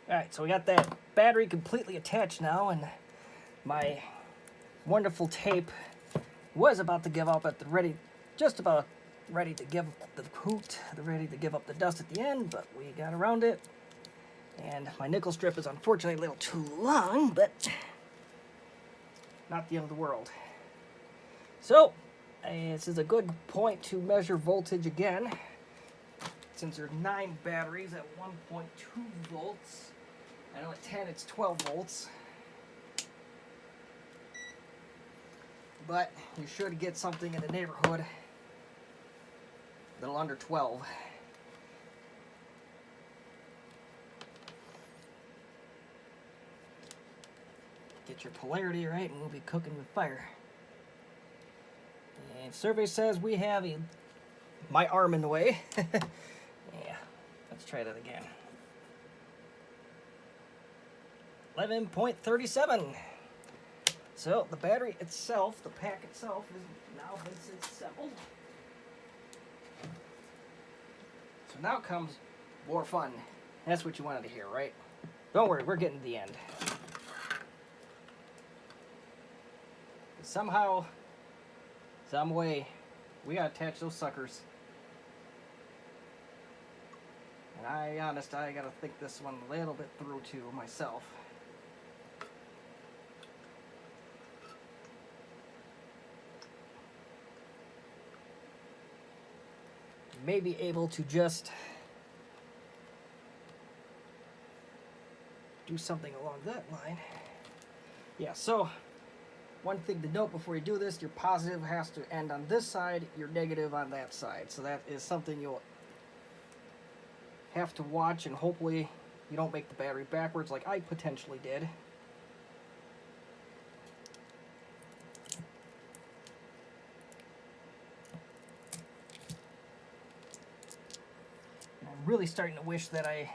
Alright, so we got that battery completely attached now, and my wonderful tape was about to give up at the just about ready to give up the hoot, ready to give up the dust at the end, but we got around it. And my nickel strip is unfortunately a little too long, but not the end of the world. So, this is a good point to measure voltage again. Since there's 9 batteries at 1.2 volts, I know at 10 it's 12 volts. But you should get something in the neighborhood a little under 12. Get your polarity right and we'll be cooking with fire. And survey says we have my arm in the way. Yeah, let's try that again. 11.37. So the battery itself, the pack itself, has now been assembled. So now comes more fun. That's what you wanted to hear, right? Don't worry, we're getting to the end. Somehow, some way, we gotta attach those suckers. And I gotta think this one a little bit through too myself. May be able to just do something along that line. Yeah, so one thing to note before you do this, your positive has to end on this side, your negative on that side. So that is something you'll have to watch, and hopefully you don't make the battery backwards like I potentially did. I'm really starting to wish that I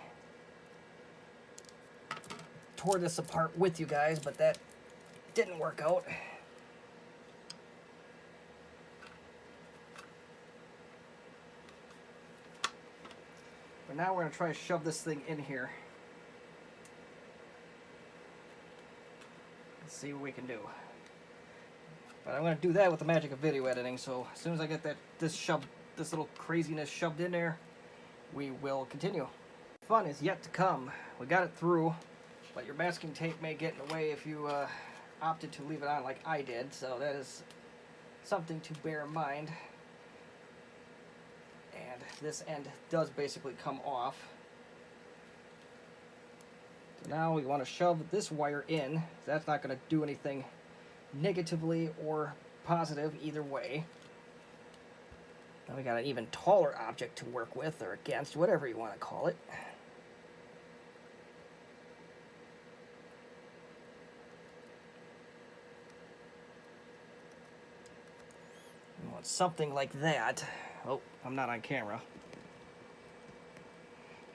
tore this apart with you guys, but that didn't work out. But now we're going to try to shove this thing in here. Let's see what we can do. But I'm going to do that with the magic of video editing, so as soon as I get this little craziness shoved in there, we will continue. Fun is yet to come. We got it through, but your masking tape may get in the way if you opted to leave it on like I did, so that is something to bear in mind. And this end does basically come off. So now we want to shove this wire in. That's not going to do anything negatively or positive either way. Now we got an even taller object to work with, or against, whatever you want to call it. We want something like that. Oh, I'm not on camera.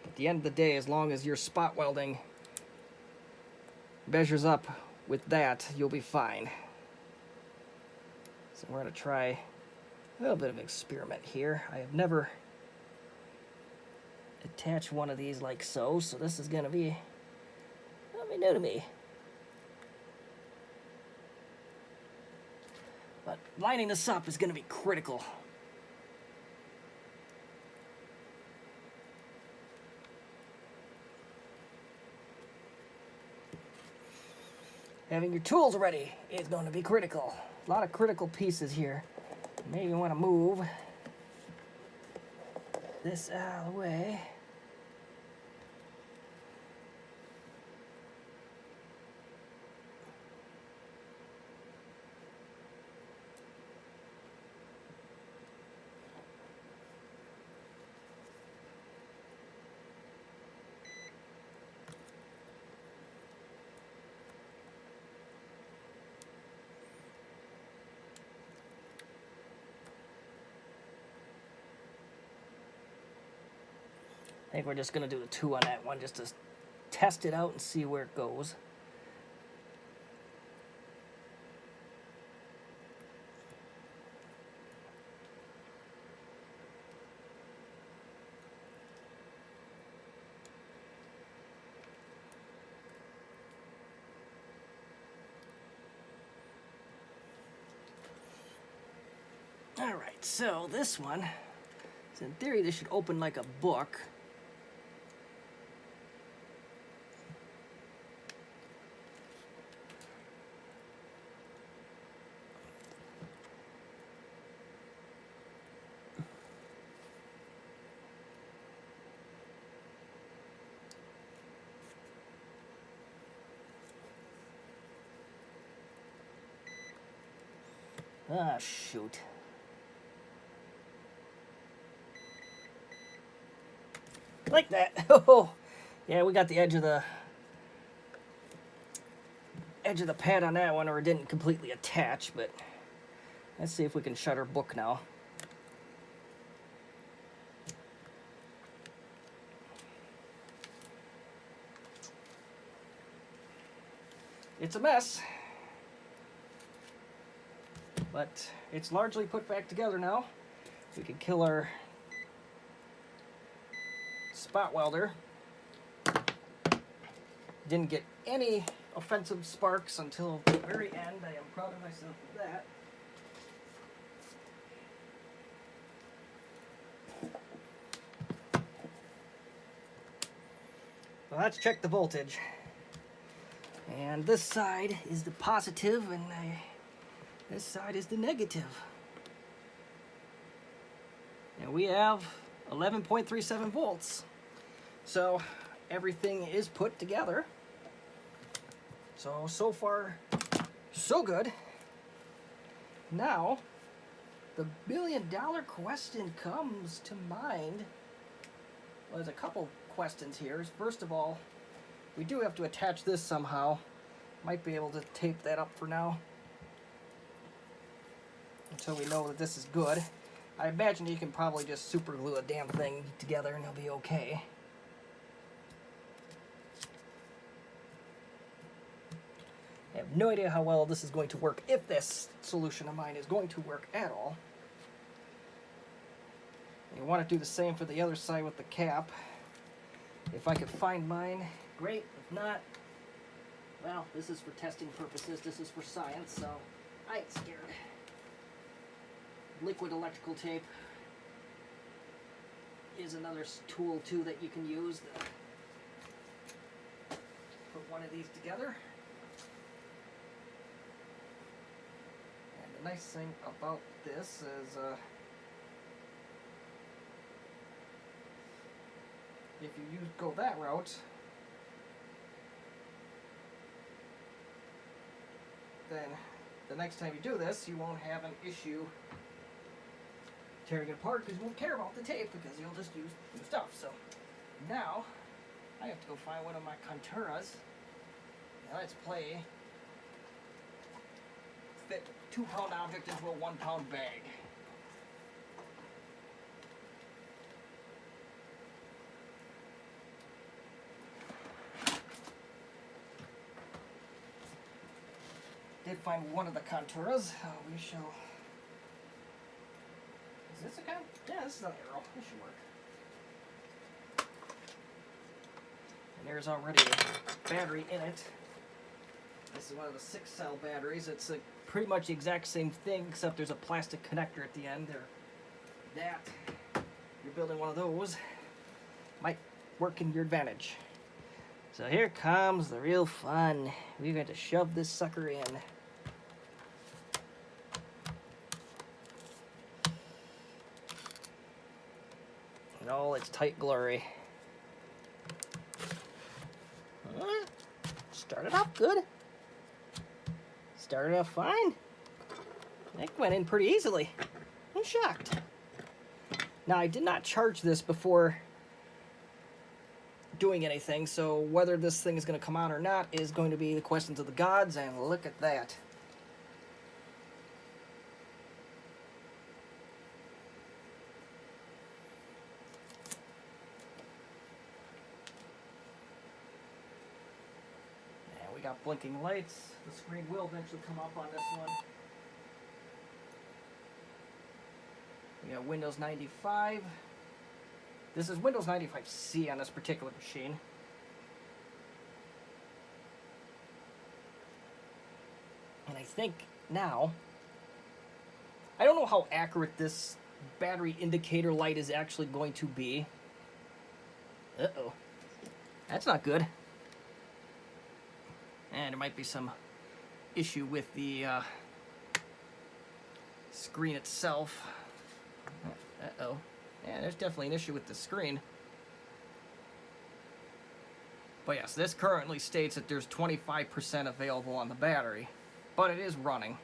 At the end of the day, as long as your spot welding measures up with that, you'll be fine. So we're going to try a little bit of experiment here. I have never attached one of these like so, so this is going to be new to me. But lining this up is going to be critical. Having your tools ready is going to be critical. A lot of critical pieces here. Maybe you want to move this out of the way. I think we're just going to do the 2 on that one just to test it out and see where it goes. All right, so this one, so in theory this should open like a book. Ah, shoot. Like that. Oh, yeah, we got the edge of the pad on that one, or it didn't completely attach, but let's see if we can shut our book now. It's a mess, but it's largely put back together now. We can kill our spot welder. Didn't get any offensive sparks until the very end. I am proud of myself for that. Well, let's check the voltage. And this side is the positive, and this side is the negative. And we have 11.37 volts. So everything is put together. So far, so good. Now, the billion-dollar question comes to mind. Well, there's a couple questions here. First of all, we do have to attach this somehow. Might be able to tape that up for now until we know that this is good. I imagine you can probably just super glue a damn thing together and it'll be okay. I have no idea how well this is going to work, if this solution of mine is going to work at all. You want to do the same for the other side with the cap. If I could find mine, great. If not, well, this is for testing purposes. This is for science, so I ain't scared. Liquid electrical tape is another tool, too, that you can use to put one of these together. And the nice thing about this is if you go that route, then the next time you do this, you won't have an issue tearing it apart because you won't care about the tape because you'll just use new stuff. So now I have to go find one of my Conturas. Now let's play fit 2-pound object into a 1-pound bag. Did find one of the Conturas. We shall. Is this a Contura? Yeah, this is an Aero. This should work. And there's already a battery in it. This is one of the 6-cell batteries. It's pretty much the exact same thing, except there's a plastic connector at the end. You're building one of those, might work in your advantage. So here comes the real fun. We're going to shove this sucker in. In all its tight glory. Started off good. Started off fine. That went in pretty easily. I'm shocked. Now, I did not charge this before doing anything, so whether this thing is going to come out or not is going to be the questions of the gods, and look at that. And we got blinking lights. The screen will eventually come up on this one. We got Windows 95. This is Windows 95C on this particular machine. And I think now, I don't know how accurate this battery indicator light is actually going to be. Uh-oh. That's not good. And there might be some issue with the screen itself. Uh-oh. Yeah, there's definitely an issue with the screen. But yes, this currently states that there's 25% available on the battery, but it is running.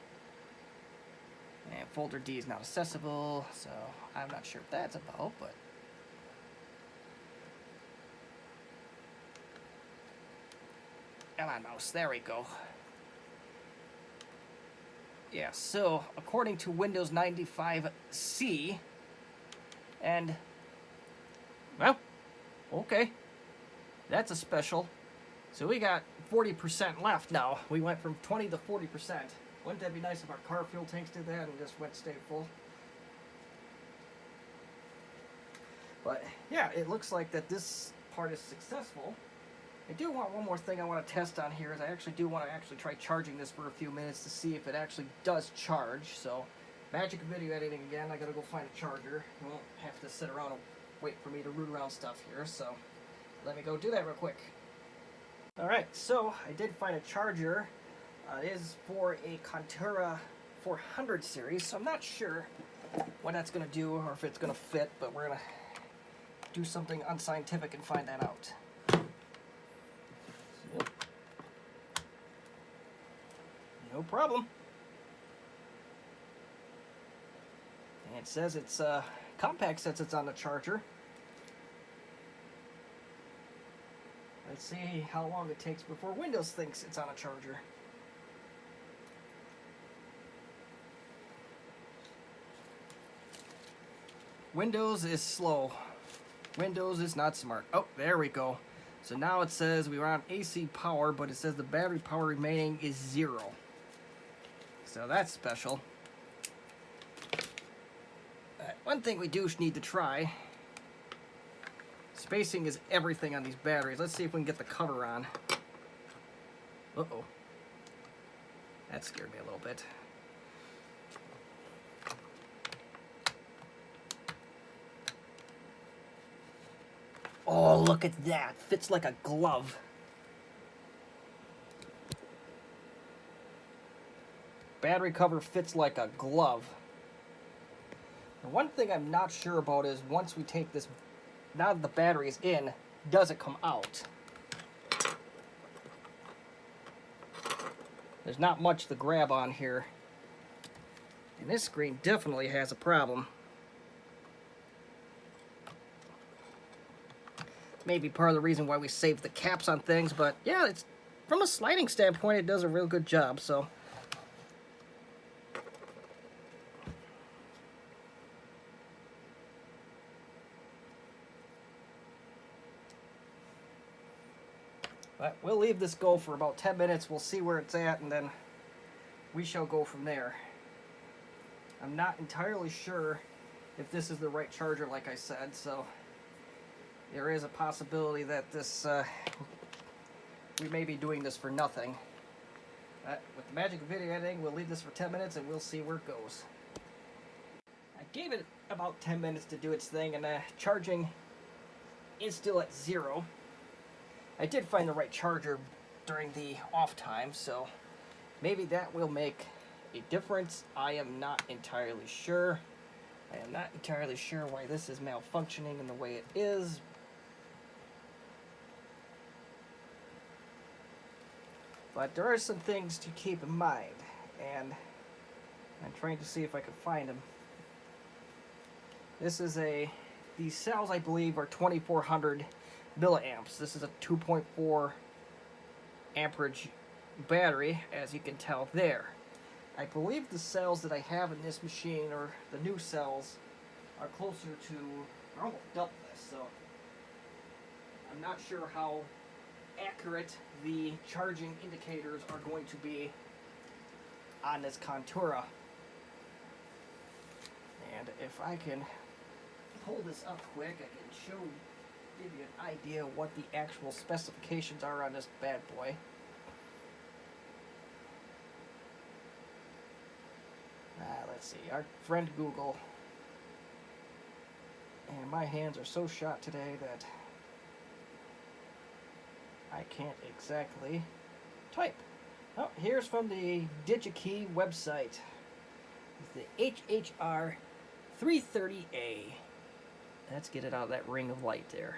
And folder D is not accessible, so I'm not sure what that's about, but... Come on, mouse, there we go. Yeah, so according to Windows 95C, and, well, okay, that's a special. So we got 40% left now. We went from 20 to 40%. Wouldn't that be nice if our car fuel tanks did that and just went stay full? But, yeah, it looks like that this part is successful. I do want one more thing I want to test on here, is I actually do want to actually try charging this for a few minutes to see if it actually does charge. So, magic video editing again, I gotta go find a charger. You won't have to sit around and wait for me to root around stuff here, so let me go do that real quick. Alright, so I did find a charger. It is for a Contura 400 series, so I'm not sure what that's gonna do or if it's gonna fit, but we're gonna do something unscientific and find that out. So, no problem. And it says it's, Compaq says it's on the charger. Let's see how long it takes before Windows thinks it's on a charger. Windows is slow. Windows is not smart. Oh, there we go. So now it says we were on AC power, but it says the battery power remaining is 0. So that's special. One thing we do need to try. Spacing is everything on these batteries. Let's see if we can get the cover on. Uh-oh. That scared me a little bit. Oh, look at that. Fits like a glove. Battery cover fits like a glove. And one thing I'm not sure about is once we take this, now that the battery is in, does it come out? There's not much to grab on here. And this screen definitely has a problem. Maybe part of the reason why we saved the caps on things, but yeah, it's from a sliding standpoint, it does a real good job, so. But we'll leave this go for about 10 minutes. We'll see where it's at, and then we shall go from there. I'm not entirely sure if this is the right charger, like I said, so there is a possibility that this we may be doing this for nothing. But with the magic of video editing, we'll leave this for 10 minutes and we'll see where it goes. I gave it about 10 minutes to do its thing, and charging is still at 0. I did find the right charger during the off time, so maybe that will make a difference. I am not entirely sure. I am not entirely sure why this is malfunctioning in the way it is. But there are some things to keep in mind, and I'm trying to see if I can find them. This is these cells, I believe, are 2400 milliamps. This is a 2.4 amperage battery, as you can tell there. I believe the cells that I have in this machine, or the new cells, are closer to, or almost double this, so I'm not sure how accurate the charging indicators are going to be on this Contura. And if I can pull this up quick, I can give you an idea of what the actual specifications are on this bad boy. Let's see, our friend Google. And my hands are so shot today that I can't exactly type. Oh, here's from the DigiKey website. It's the HHR 330A. Let's get it out of that ring of light there.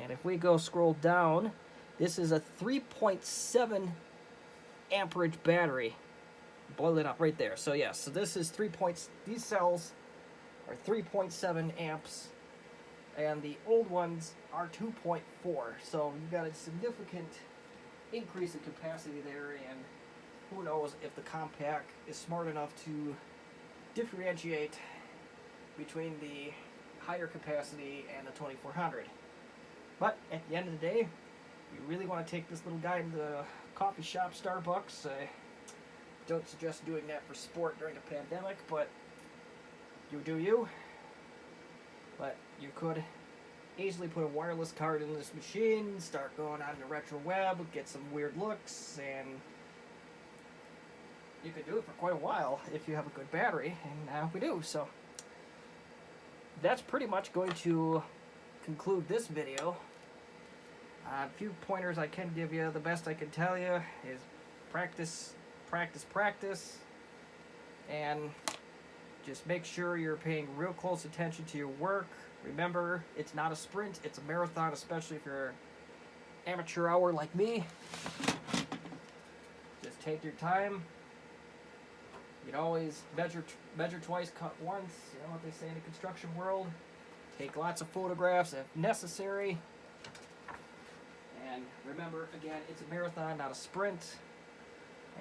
And if we go scroll down, this is a 3.7 amperage battery. Blow it up right there. So yes, so this is these cells are 3.7 amps, and the old ones are 2.4. So you've got a significant increase in capacity there, and who knows if the Compaq is smart enough to differentiate between the higher capacity and the 2400. But at the end of the day, you really want to take this little guy to the coffee shop, Starbucks. Don't suggest doing that for sport during a pandemic, but you do you. But you could easily put a wireless card in this machine, start going on the retro web, get some weird looks, and you could do it for quite a while if you have a good battery, and we do. So that's pretty much going to conclude this video. A few pointers I can give you. The best I can tell you is practice, practice, practice, and just make sure you're paying real close attention to your work. Remember, it's not a sprint, it's a marathon, especially if you're an amateur hour like me. Just take your time. You can always measure twice, cut once. You know what they say in the construction world. Take lots of photographs if necessary. And remember, again, it's a marathon, not a sprint.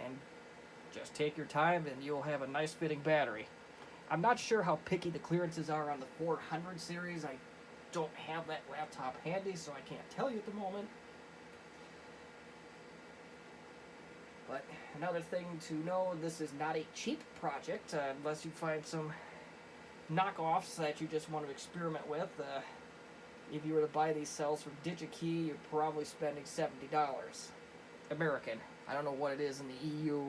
And just take your time and you'll have a nice fitting battery. I'm not sure how picky the clearances are on the 400 series. I don't have that laptop handy, so I can't tell you at the moment. But another thing to know, this is not a cheap project, unless you find some knockoffs that you just want to experiment with. If you were to buy these cells from DigiKey, you're probably spending $70 American. I don't know what it is in the EU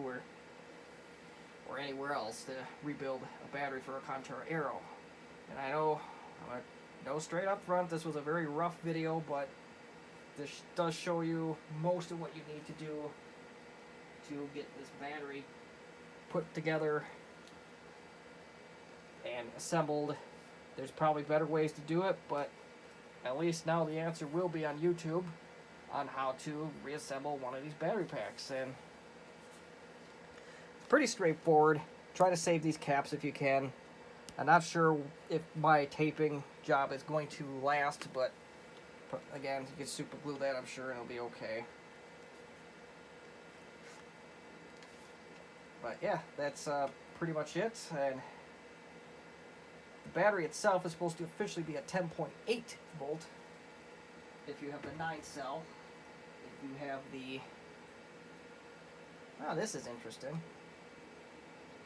or anywhere else to rebuild a battery for a Contura Aero. And I know, straight up front, this was a very rough video, but this does show you most of what you need to do to get this battery put together and assembled. There's probably better ways to do it, but at least now the answer will be on YouTube on how to reassemble one of these battery packs. And pretty straightforward. Try to save these caps if you can. I'm not sure if my taping job is going to last, but again, you can super glue that, I'm sure, and it'll be okay. But yeah, that's pretty much it. And the battery itself is supposed to officially be a 10.8 volt if you have the 9 cell. If you have the... Oh, this is interesting.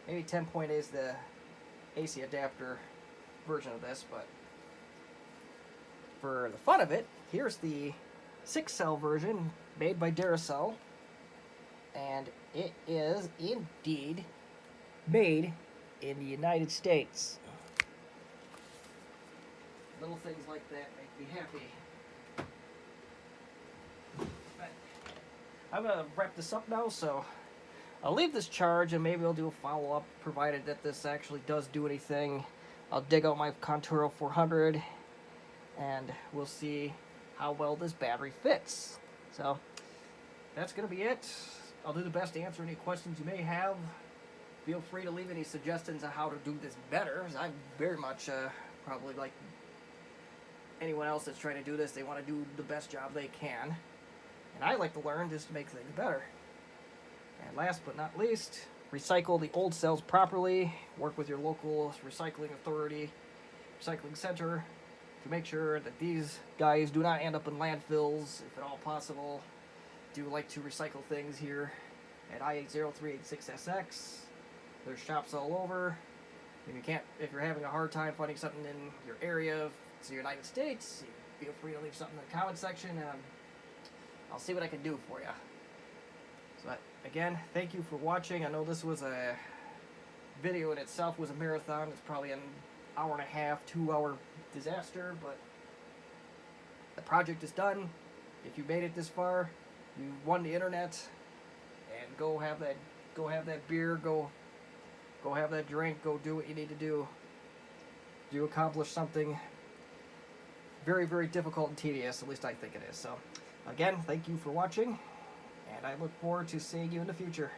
Maybe 10.8 is the AC adapter version of this, but for the fun of it, here's the 6 cell version made by Duracell, and it is indeed made in the United States. Little things like that make me happy. But I'm going to wrap this up now, so I'll leave this charge and maybe I'll do a follow-up, provided that this actually does do anything. I'll dig out my Contura 400 and we'll see how well this battery fits. So that's going to be it. I'll do the best to answer any questions you may have. Feel free to leave any suggestions on how to do this better, as I very much probably like anyone else that's trying to do this, they want to do the best job they can. And I like to learn just to make things better. And last but not least, recycle the old cells properly. Work with your local recycling authority, recycling center, to make sure that these guys do not end up in landfills, if at all possible. Do like to recycle things here at I-80386SX. There's shops all over. If you're having a hard time finding something in your area, if it's the United States, feel free to leave something in the comment section, and I'll see what I can do for you. So again, thank you for watching. I know this was a video in itself was a marathon. It's probably an hour and a half, 2-hour disaster, but the project is done. If you made it this far, you won the internet, and go have that beer, go have that drink, go do what you need to do. You accomplish something very, very difficult and tedious, at least I think it is. So again, thank you for watching, and I look forward to seeing you in the future.